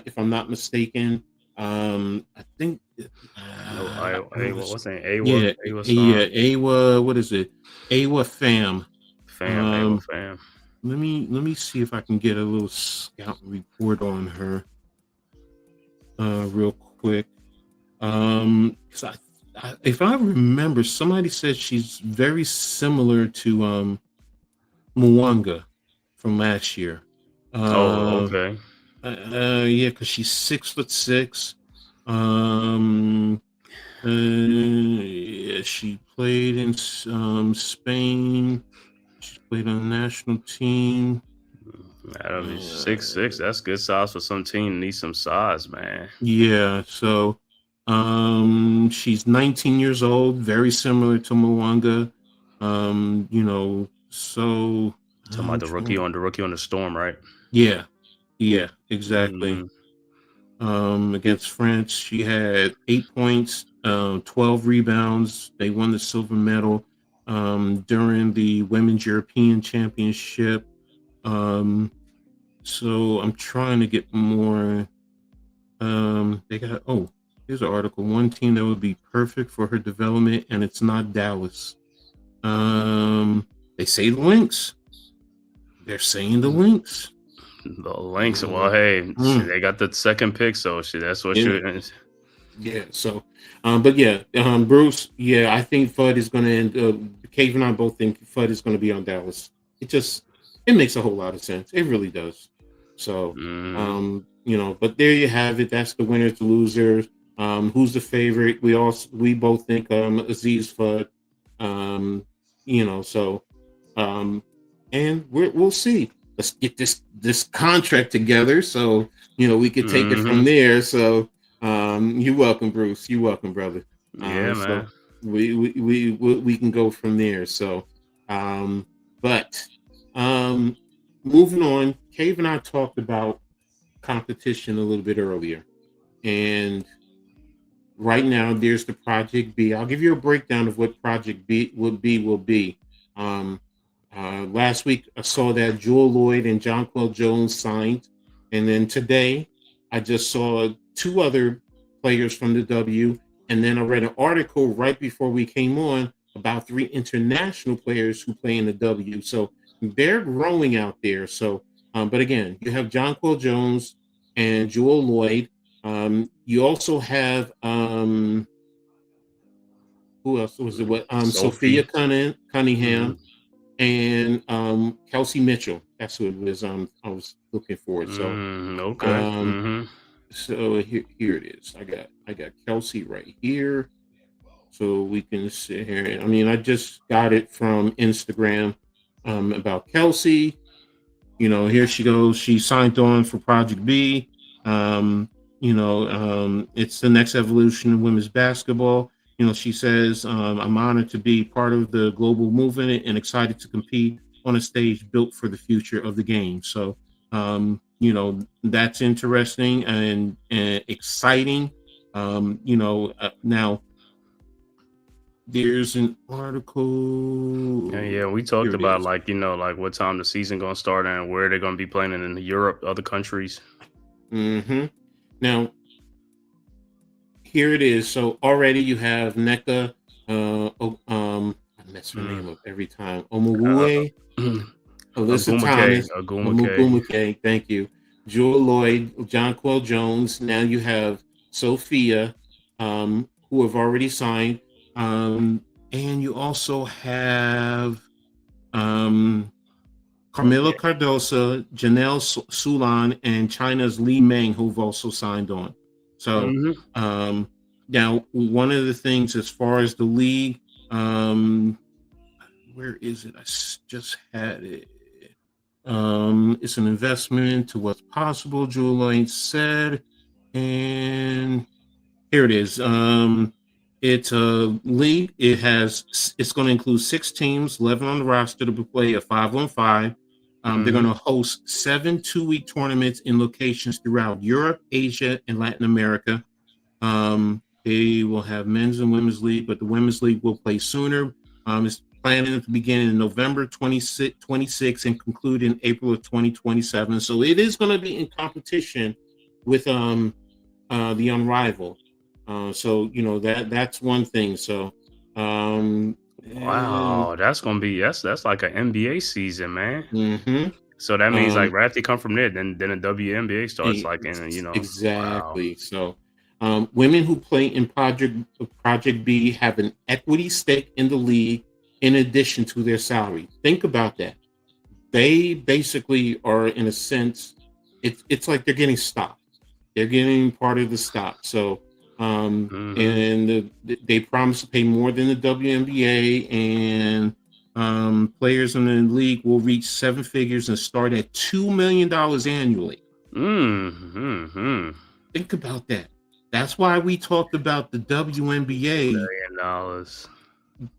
if I'm not mistaken. I think. No, I Awa, was, what's that? Awa, yeah, Awa yeah, Song, Awa. What is it? Awa Fam. fam, Awa Um, fam. let me see if I can get a little scout report on her, real quick. 'Cause if I remember, somebody said she's very similar to Mwanga from last year. Oh, Uh, okay. yeah, because she's 6'6". Um, yeah, she played in Spain. She played on the national team. Adam is six Uh, six. That's good size for some team. Need some size, man. yeah, so she's 19 years old, very similar to Mwanga. So Talking about I'm trying. the rookie on the Storm, right? Yeah, yeah, exactly. Hmm. Against France, she had 8 points, 12 rebounds. They won the silver medal during the Women's European Championship. So I'm trying to get more. They got here's an article. One team that would be perfect for her development, and it's not Dallas. They say the Lynx. They're saying the Lynx. The Lynx. Well, Uh, hey, shit, mm, they got the second pick, so shit, that's what yeah, you. yeah. So, but yeah, Bruce. Yeah, I think Fudd is going to end. Cave and I both think Fudd is going to be on Dallas. It makes a whole lot of sense. It really does. So, Mm, but there you have it. That's the winners, the losers. Who's the favorite? We both think Aziz Fudd. Um, so and we'll see. Let's get this contract together so we could take it from hmm. there. So you're welcome, Bruce. You're welcome, brother. Yeah, So man. we can go from there. So um, but moving on, Cave and I talked about competition a little bit earlier, and right now there's the Project B. I'll give you a breakdown of what Project B will be. Um, Last week I saw that Jewell, Loyd, and Jonquel Jones signed, and then today I just saw two other players from the W, and then I read an article right before we came on about three international players who play in the W. So they're growing out there. So, but again, you have Jonquel Jones and Jewell Loyd. You also have who else was it? What Sophia Sophie. Cunningham Hmm. and Kelsey Mitchell. That's who it was. I was looking for it. So Okay. um, Hmm. here it is. I got Kelsey right here. So we can sit here. I mean, I just got it from Instagram about Kelsey. Here she goes. She signed on for Project B. It's the next evolution of women's basketball. She says, I'm honored to be part of the global movement and excited to compete on a stage built for the future of the game. So, that's interesting and exciting. Now there's an Yeah, article. yeah. We Here talked it about is. like like what time the season gonna start and where they're gonna be playing in Europe, other countries. hmm Now, here it is. So already you have NECA. I mess her Mm. name up every time. Uh, Omawue, Alyssa Agumake, Thomas, Agumake. Omugumake. Thank you. Jewell Loyd, Jonquel Jones. Now you have Sophia, who have already signed, and you also have um, Carmelo Cardosa, Janelle Sulan, and China's Li Meng, who've also signed on. So Hmm. um, now, one of the things as far as the league, um, where is it? Just had it. It's an investment to what's possible, Jewell said. And here it is. It's a league. It's going to include 6 teams, 11 on the roster to play a 5-on-5. They're going to host 7 2-week tournaments in locations throughout Europe, Asia, and Latin America. They will have men's and women's league, but the women's league will play sooner. It's planning to begin in November 26 and conclude in April of 2027. So it is going to be in competition with the Unrivaled. So that's one thing. So wow, that's like an NBA season, man. Mm-hmm. So that means like right after you come from there, then the WNBA starts like in exactly. Wow. So women who play in Project B have an equity stake in the league in addition to their salary. Think about that. They basically are, in a sense, it's like they're getting stock. They're getting part of the stock. So and they promise to pay more than the WNBA, and players in the league will reach 7 figures and start at $2 million annually. Think about that. That's why we talked about the WNBA. $1 million.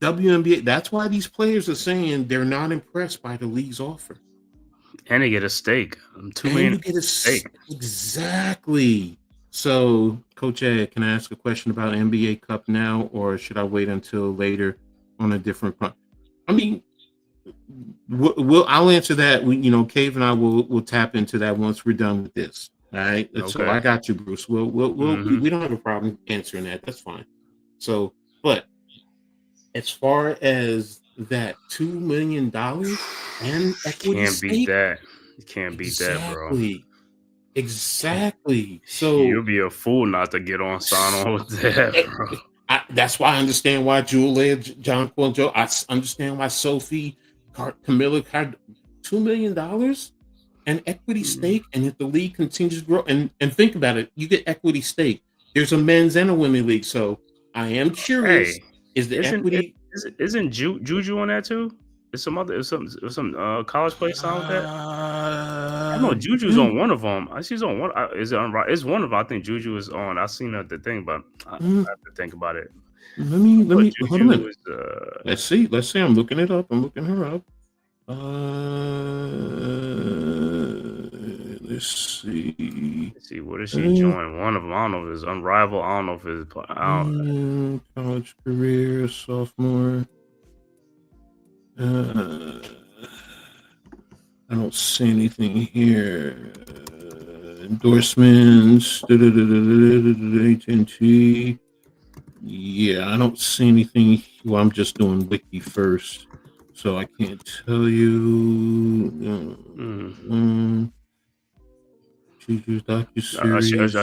WNBA. That's why these players are saying they're not impressed by the league's offer. And they get a stake. $2 million. You get a stake. Exactly. So, Coach Ed, can I ask a question about NBA Cup now, or should I wait until later on a different front? I mean, I'll answer that. Cave and I will tap into that once we're done with this. All right. Okay. So I got you, Bruce. We don't have a problem answering that. That's fine. So, but as far as that $2 million and equity stake, you can't beat that, bro. Exactly. So you'll be a fool not to get on sign on with that, bro. That's why I understand why Jewell, Jonquel, Joe. I understand why Sophie, Camilla, $2 million and equity stake. And if the league continues to grow, and think about it, you get equity stake. There's a men's and a women's league. So I am curious: isn't Juju on that too? Is some college play sound with that? I know Juju's on one of them. She's on one. Is it on? It's one of them. I think Juju is on. I've seen the thing, but I have to think about it. Let me hold on. Let's see. I'm looking it up. I'm looking her up. Let's see. What is she join? One of them. I don't know if it's Unrivaled. I don't know if it's college career, sophomore. I don't see anything here. Endorsements. AT&T. Yeah, I don't see anything. Well, I'm just doing Wiki first, so I can't tell you.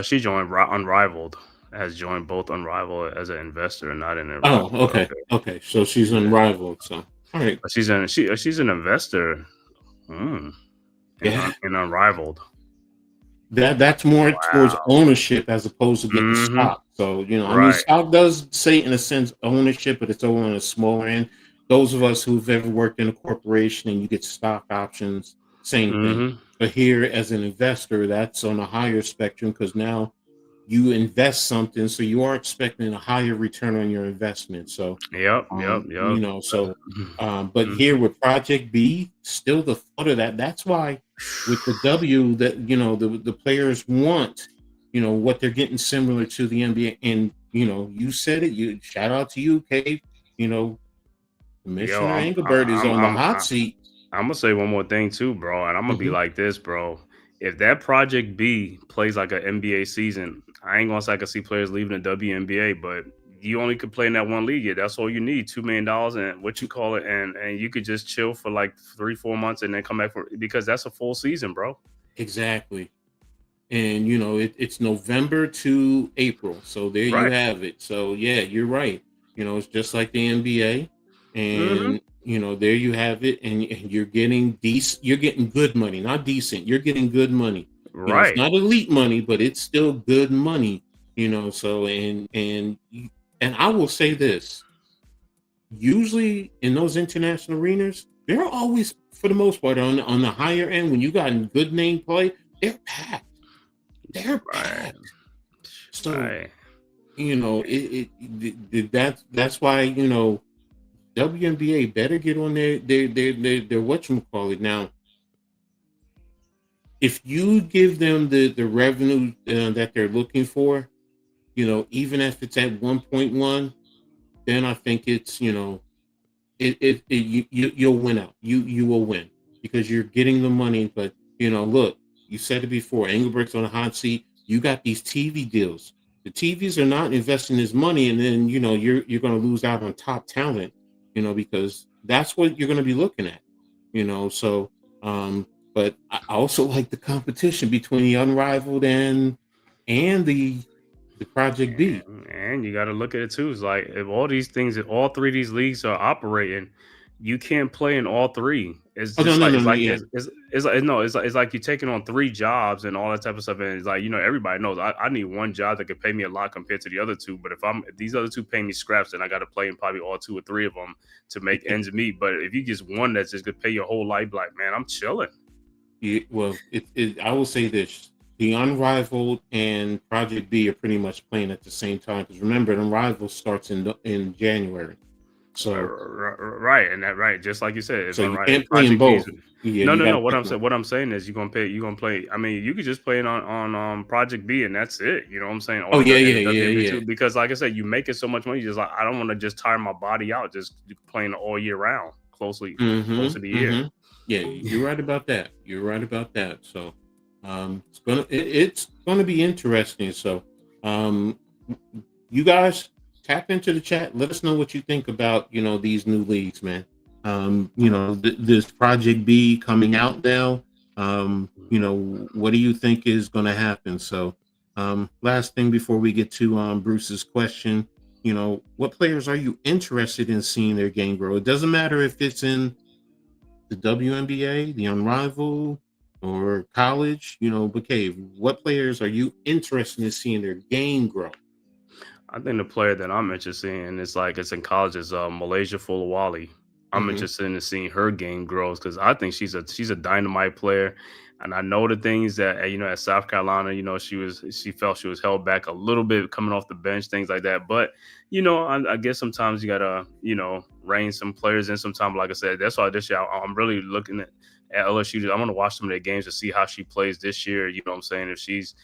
She joined Unrivaled. Has joined both Unrivaled as an investor and not in it. Oh, okay. So she's Unrivaled. So all right. She's an investor. In Unrivaled. That's more towards ownership as opposed to getting stock. So I mean, stock does say in a sense ownership, but it's all on a smaller end. Those of us who've ever worked in a corporation and you get stock options, same thing. But here, as an investor, that's on a higher spectrum because now you invest something, so you are expecting a higher return on your investment. So yep. But here with Project B, still the thought of that. That's why with the W that the players want, what they're getting similar to the NBA. And you said it. You shout out to you, Cave. Commissioner Engelbert is on the hot seat. I'm gonna say one more thing too, bro, and I'm gonna be like this, bro. If that Project B plays like an NBA season, I ain't gonna say I can see players leaving the WNBA, but you only could play in that one league. Yeah, that's all you need, $2 million and what you call it, and you could just chill for like 3-4 months and then come back because that's a full season, bro. Exactly. And it's November to April, so there you have it. So yeah, you're right. It's just like the NBA, and there you have it, and you're getting you're getting good money, not decent. You're getting good money. Right. It's not elite money, but it's still good money. So and I will say this. Usually in those international arenas, they're always, for the most part, on the higher end. When you got good name play, they're packed. They're packed. So, Right. that's why, WNBA better get on their whatchamacallit. Now, if you give them the revenue that they're looking for, even if it's at 1.1, then I think it's, you'll win out. You will win because you're getting the money. But look, you said it before. Engelbert's on a hot seat. You got these TV deals. The TVs are not investing this money, and then you're going to lose out on top talent. Because that's what you're going to be looking at. So but I also like the competition between the Unrivaled and the Project B. And you got to look at it too. It's like if all these things, if all three of these leagues are operating, you can't play in all three. It's Oh, no, just no, like no, no, yeah. it's like no, it's like you're taking on three jobs and all that type of stuff. And it's like everybody knows I need one job that could pay me a lot compared to the other two. But if these other two pay me scraps, then I got to play in probably all two or three of them to make ends meet. But if you just one that's just gonna pay your whole life, like man, I'm chilling. Well, I will say this: the Unrivaled and Project B are pretty much playing at the same time. Because remember, the Unrivaled starts in January, so Right, and that right, just like you said, if so you right, can't play in Project B's. both. Yeah, No, you no, got no. to pick one. What I'm saying is you're gonna play. I mean, you could just play it on Project B, and that's it. You know what I'm saying? Or Oh yeah, in yeah, the yeah, WNBA yeah. too, because like I said, you make it so much money. Just like I don't want to just tire my body out just playing all year round, close to the year. Yeah, you're right about that. You're right about that. So, it's gonna be interesting. So, um, you guys tap into the chat. Let us know what you think about these new leagues, man. This Project B coming out now. What do you think is going to happen? So, last thing before we get to Bruce's question, what players are you interested in seeing their game grow? It doesn't matter if it's in the WNBA, the Unrivaled, or college. But Cave, what players are you interested in seeing their game grow? I think the player that I'm interested in is like it's in college is Malaysia Fulawali. I'm Mm-hmm. interested in seeing her game grows because I think she's a dynamite player, and I know the things that at South Carolina, she felt she was held back a little bit coming off the bench, things like that. But I guess sometimes you gotta rein some players in. Sometimes, like I said, that's why this year I'm really looking at LSU. I want to watch some of their games to see how she plays this year. You know what I'm saying? If she's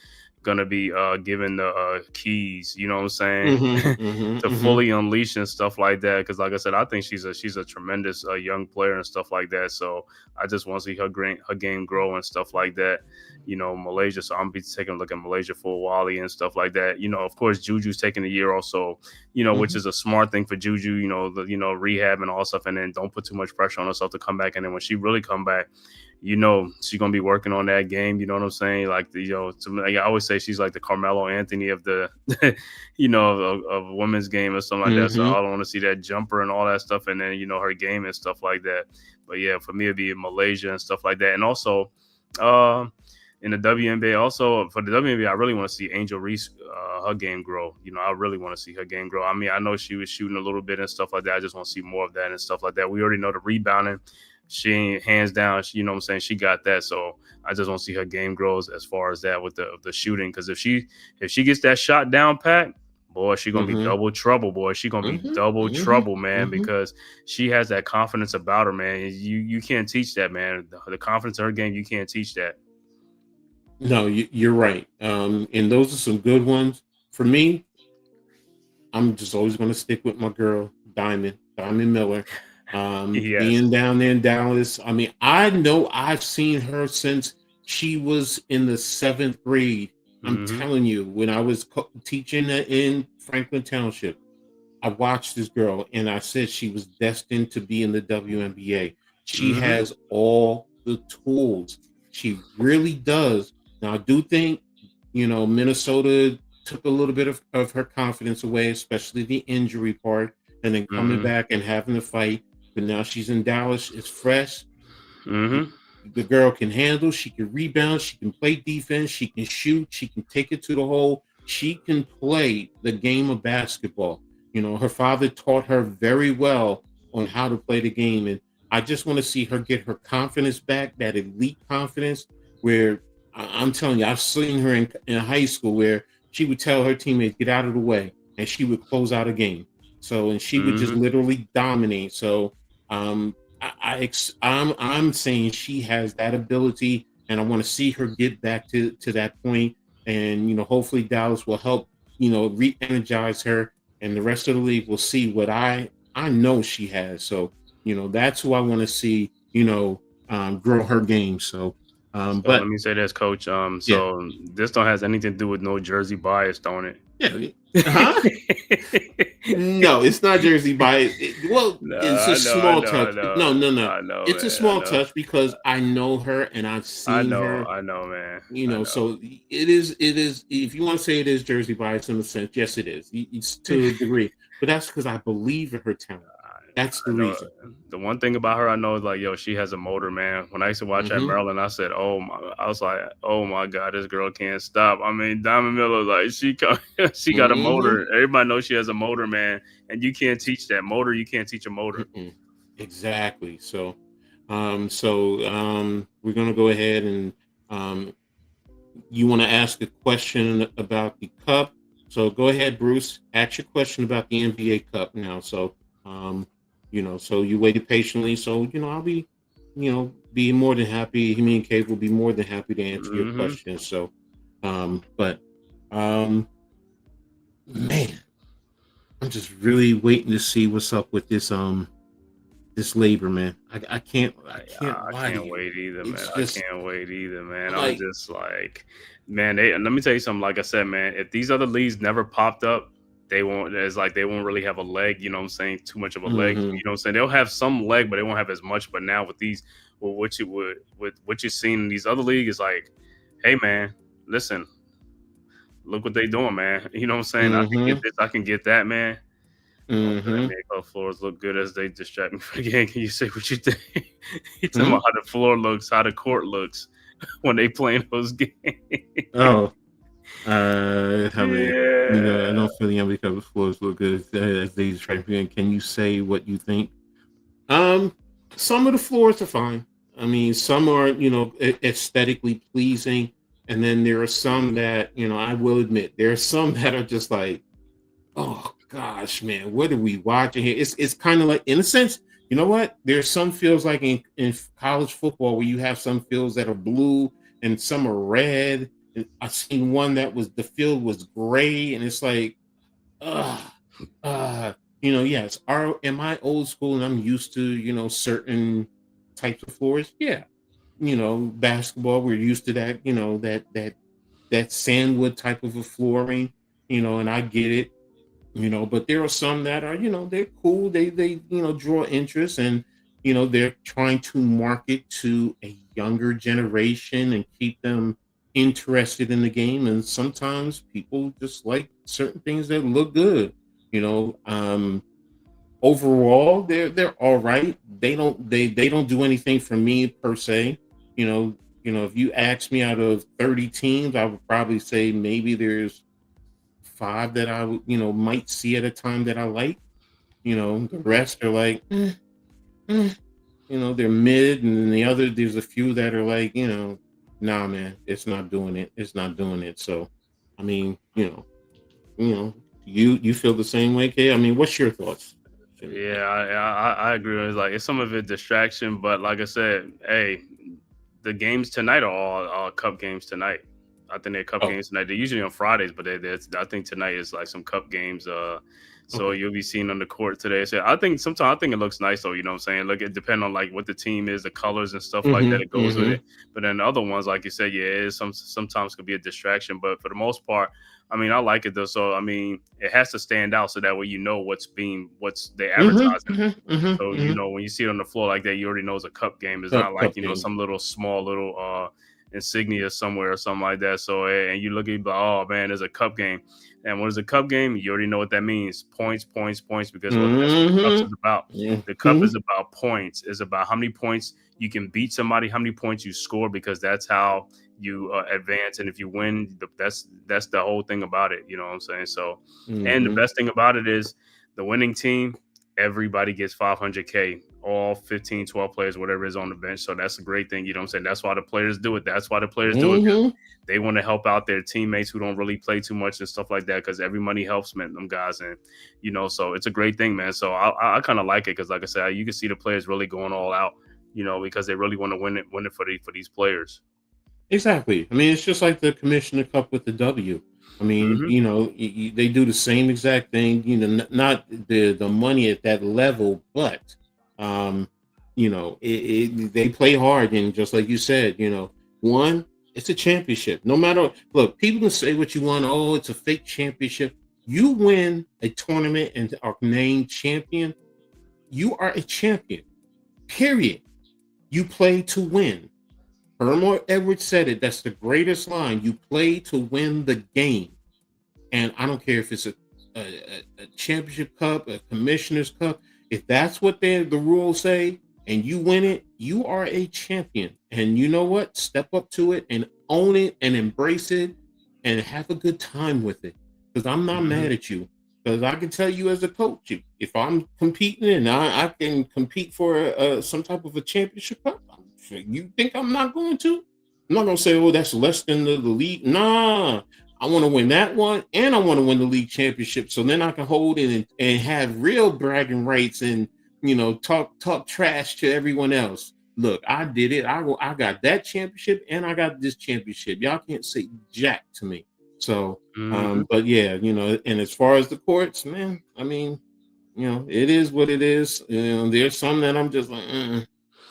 gonna be given the keys, you know what I'm saying, Mm-hmm. Mm-hmm. to Mm-hmm. fully unleash and stuff like that. Because like I said, I think she's a tremendous young player and stuff like that. So I just want to see her game grow and stuff like that. Malaysia. So I'm be taking a look at Malaysia for Wally and stuff like that. Of course, Juju's taking a year also. Which is a smart thing for Juju. Rehab and all stuff, and then don't put too much pressure on herself to come back. And then when she really come back, she's gonna be working on that game. You know what I'm saying? Like I always say she's like the Carmelo Anthony of the, of women's game or something like that. So I don't want to see that jumper and all that stuff, and then her game and stuff like that. But yeah, for me it'd be Malaysia and stuff like that, and also, in the WNBA, also for the WNBA, I really want to see Angel Reese, her game grow. I really want to see her game grow. I mean, I know she was shooting a little bit and stuff like that. I just want to see more of that and stuff like that. We already know the rebounding. She ain't hands down. You know what I'm saying? She got that. So I just want to see her game grows as far as that with the shooting. Because if she gets that shot down pat, boy, she gonna be double trouble, boy. She gonna be double trouble, man, because she has that confidence about her, man. You can't teach that, man. The confidence in her game, you can't teach that. No, you're right. And those are some good ones. For me, I'm just always going to stick with my girl, Diamond Miller. Yes. Being down there in Dallas. I mean, I know I've seen her since she was in the 7th grade. I'm telling you, when I was teaching in Franklin Township, I watched this girl and I said she was destined to be in the WNBA. She has all the tools. She really does. Now, I do think, Minnesota took a little bit of her confidence away, especially the injury part, and then coming back and having to fight. But now she's in Dallas. It's fresh. The girl can handle. She can rebound. She can play defense. She can shoot. She can take it to the hole. She can play the game of basketball. Her father taught her very well on how to play the game. And I just want to see her get her confidence back, that elite confidence where I'm telling you, I've seen her in high school where she would tell her teammates, get out of the way, and she would close out a game. So, and she would just literally dominate. So, I'm saying she has that ability, and I want to see her get back to that point. And hopefully Dallas will help re-energize her, and the rest of the league will see what I know she has. So that's who I want to see grow her game. So So but let me say this, Coach. yeah. So this don't has anything to do with no jersey bias, don't it? Yeah. Huh? No, it's not jersey bias. Well, it's a small touch. No. I know, It's a man, small touch because I know her and I've seen her. I know, man. So it is. If you want to say it is jersey bias in a sense, yes, it is. It's to a degree, but that's because I believe in her talent. That's the reason. The one thing about her I know is like, yo, she has a motor, man. When I used to watch at Maryland, I said, I was like, oh my God, this girl can't stop. I mean, Diamond Miller, like she got a motor. Everybody knows she has a motor, man. And you can't teach that motor. You can't teach a motor. Exactly. So, we're gonna go ahead and you want to ask a question about the cup. So go ahead, Bruce. Ask your question about the NBA Cup now. So, so you waited patiently. So, I'll be, be more than happy. Me-N-Cave will be more than happy to answer your questions. So, man, I'm just really waiting to see what's up with this labor, man. I can't wait either, man. I can't wait either, man. I'm just like, man, and let me tell you something. Like I said, man, if these other leagues never popped up, they won't really have a leg, you know what I'm saying? Too much of a leg. You know what I'm saying? They'll have some leg, but they won't have as much. But now with what you're seeing in these other leagues is like, hey man, listen, look what they doing, man. You know what I'm saying? I can get this, I can get that, man. Make our floors look good as they distract me from the game. Can you say what you think? You talking about how the floor looks, how the court looks when they playing those games. Oh. I don't feel the NBA floors look good as they distract me. Can you say what you think? Some of the floors are fine. I mean, some are, aesthetically pleasing. And then there are some that, I will admit, there are some that are just like, oh gosh, man, what are we watching here? It's kind of like, in a sense, you know what? There's some fields like in college football where you have some fields that are blue and some are red. I've seen one that the field was gray, and it's like, yes. Am I old school and I'm used to, certain types of floors? Yeah. Basketball, we're used to that, that sandwood type of a flooring, and I get it, but there are some that are, they're cool. They draw interest, and, they're trying to market to a younger generation and keep them interested in the game. And sometimes people just like certain things that look good. Overall, they're all right. They don't do anything for me per se. If you ask me out of 30 teams, I would probably say maybe there's 5 that I might see at a time that I like. The rest are like, they're mid, and then there's a few that are like, nah, man, it's not doing it. It's not doing it. So, I mean, you feel the same way, Kay? I mean, what's your thoughts? Yeah, I agree. It's like, it's some of it distraction, but like I said, hey, the games tonight are all cup games tonight. I think they're cup games tonight. They're usually on Fridays, but I think tonight is like some cup games. So you'll be seeing on the court today. So I think it looks nice though. You know what I'm saying? Look, it depends on like what the team is, the colors and stuff like that. It goes with it. But then the other ones, like you said, yeah, it is sometimes could be a distraction. But for the most part, I mean, I like it though. So I mean, it has to stand out so that way what's they advertising. So when you see it on the floor like that, you already know it's a cup game. It's not like some little small insignia somewhere or something like that. So and you look at it, oh man, there's a cup game. And what is a cup game? You already know what that means. Points, because that's what the cup is about. Yeah. The cup is about points. It's about how many points you can beat somebody, how many points you score, because that's how you advance. And if you win, that's the whole thing about it. You know what I'm saying? So, and the best thing about it is the winning team, everybody gets $500K all 15, 12 players, whatever is on the bench. So that's a great thing. You know what I'm saying? That's why the players do it. That's why the players do it. Mhm. They want to help out their teammates who don't really play too much and stuff like that, because every money helps, man, them guys. And, you know, so it's a great thing, man. So I kind of like it because, like I said, you can see the players really going all out, you know, because they really want to win it for these players. Exactly. I mean, it's just like the Commissioner Cup with the W. I mean, Mhm. you know, they do the same exact thing. You know, not the money at that level, but you know, they play hard, and just like you said, you know, one, it's a championship. No matter, look, people can say what you want. Oh, it's a fake championship. You win a tournament and are named champion, you are a champion. Period. You play to win. Herman Edwards said it. That's the greatest line. You play to win the game. And I don't care if it's a championship cup, a commissioner's cup. If that's what the rules say and you win it, you are a champion. And you know what? Step up to it and own it and embrace it and have a good time with it. Because I'm not mad at you. Because I can tell you as a coach, if I'm competing and I can compete for some type of a championship cup, you think I'm not going to? I'm not going to say, oh, that's less than the league. Nah, I want to win that one, and I want to win the league championship. So then I can hold it and have real bragging rights and, you know, talk trash to everyone else. Look, I did it. I got that championship and I got this championship. Y'all can't say jack to me. So, but yeah, you know, and as far as the courts, man, I mean, you know, it is what it is. You know, there's some that I'm just like,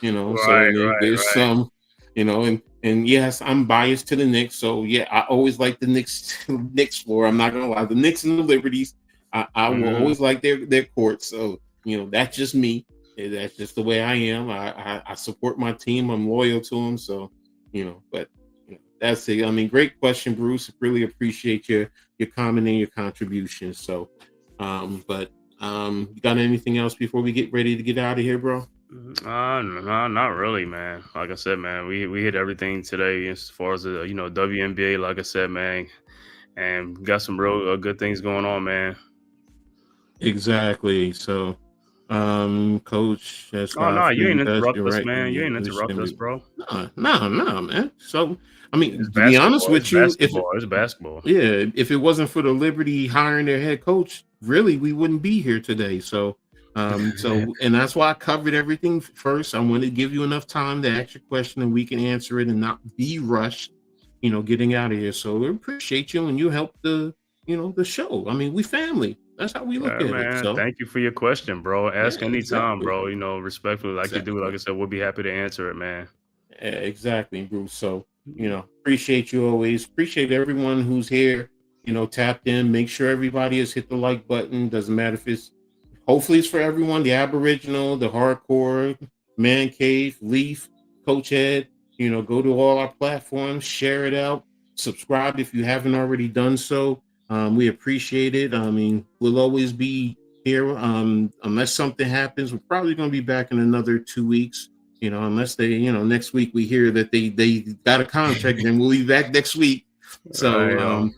you know, so there's some, you know, and yes, I'm biased to the Knicks. So yeah, I always like the Knicks floor. I'm not gonna lie, the Knicks and the Liberties, I will always like their courts. So, you know, that's just me. That's just the way I am. I support my team. I'm loyal to them. So, you know, but you know, that's it. I mean, great question, Bruce. Really appreciate your comment and your contribution. So, but you got anything else before we get ready to get out of here, bro? No, not really, man. Like I said, man, we hit everything today as far as the, you know, WNBA. Like I said, man, and got some real good things going on, man. Exactly. So, Coach, that's Oh no, you ain't interrupt you're us, right. man. You ain't interrupt us, bro. No, man. So, I mean, It's to be honest basketball. with you, It's basketball. yeah, if it wasn't for the Liberty hiring their head coach, really, we wouldn't be here today. So, and that's why I covered everything first. I wanted to give you enough time to ask your question and we can answer it and not be rushed, you know, getting out of here. So we appreciate you and you help the show. I mean, we family. That's how we look at Man, it. So thank you for your question, bro. Ask anytime, exactly. bro. You know, respectfully, like you do. Like I said, we'll be happy to answer it, man. Yeah, exactly, Bruce. So, you know, appreciate you always. Appreciate everyone who's here, you know, tapped in. Make sure everybody has hit the like button. Doesn't matter if it's, hopefully it's for everyone, the Aboriginal, the hardcore, Man-Cave, Leaf, Coach Ed. You know, go to all our platforms, share it out, subscribe if you haven't already done so. We appreciate it. I mean, we'll always be here unless something happens. We're probably going to be back in another 2 weeks. You know, unless they, you know, next week we hear that they got a contract, and then we'll be back next week. So,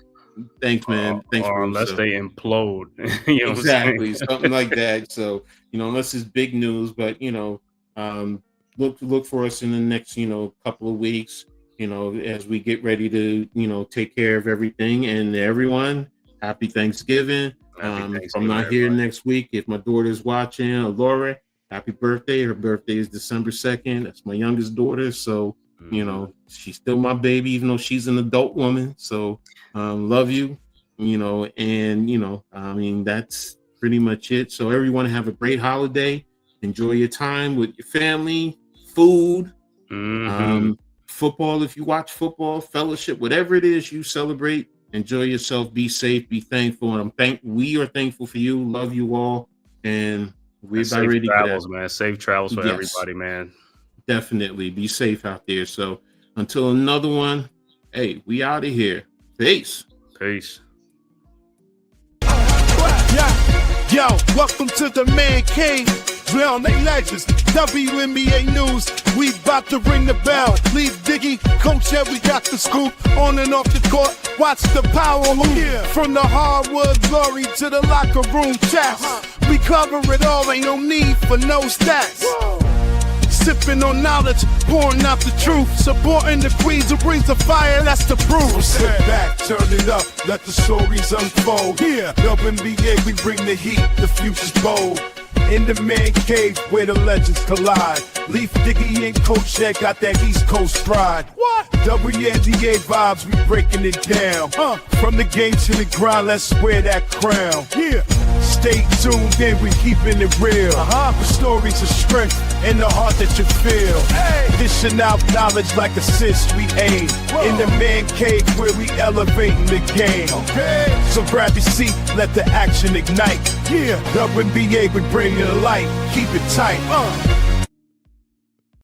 thanks, man. Thanks, or Bruce. unless they implode. You know exactly, something like that. So, you know, unless it's big news, but you know, look for us in the next, you know, couple of weeks. You know, as we get ready to, you know, take care of everything. And everyone, happy Thanksgiving. If I'm not here next week, if my daughter's watching, Laura, happy birthday. Her birthday is December 2nd. That's my youngest daughter. So, you know, she's still my baby, even though she's an adult woman. So, love you, you know, and, you know, I mean, that's pretty much it. So everyone have a great holiday. Enjoy your time with your family, food, football. If you watch football, fellowship, whatever it is you celebrate, enjoy yourself, be safe, be thankful. And we are thankful for you. Love you all. And we're about ready to get out. Man. Safe travels for everybody, man. Definitely be safe out there. So until another one, hey, we out of here. Peace. Peace. Yeah. Yo, welcome to the Man-Cave. Drown they legends. WNBA news. We bout to ring the bell. Leave Diggy, Coach, yeah, we got the scoop. On and off the court, watch the power move. Yeah. From the hardwood glory to the locker room chats. We cover it all, ain't no need for no stats. Sipping on knowledge, pouring out the truth. Supporting the queens who brings the fire, that's the proof. So sit back, turn it up, let the stories unfold. Yeah, WNBA, we bring the heat, the future's bold. In the Man-Cave where the legends collide. Leaf Diggy and Coach Ed got that East Coast pride. What? WNBA vibes, we breaking it down. From the game to the grind, let's wear that crown. Yeah. Stay tuned in, we keeping it real. The stories of strength and the heart that you feel. Dishing out knowledge like assists we aim. In the Man-Cave where we elevating the game. So grab your seat, let the action ignite. Yeah, WNBA, we bring it to light. Keep it tight.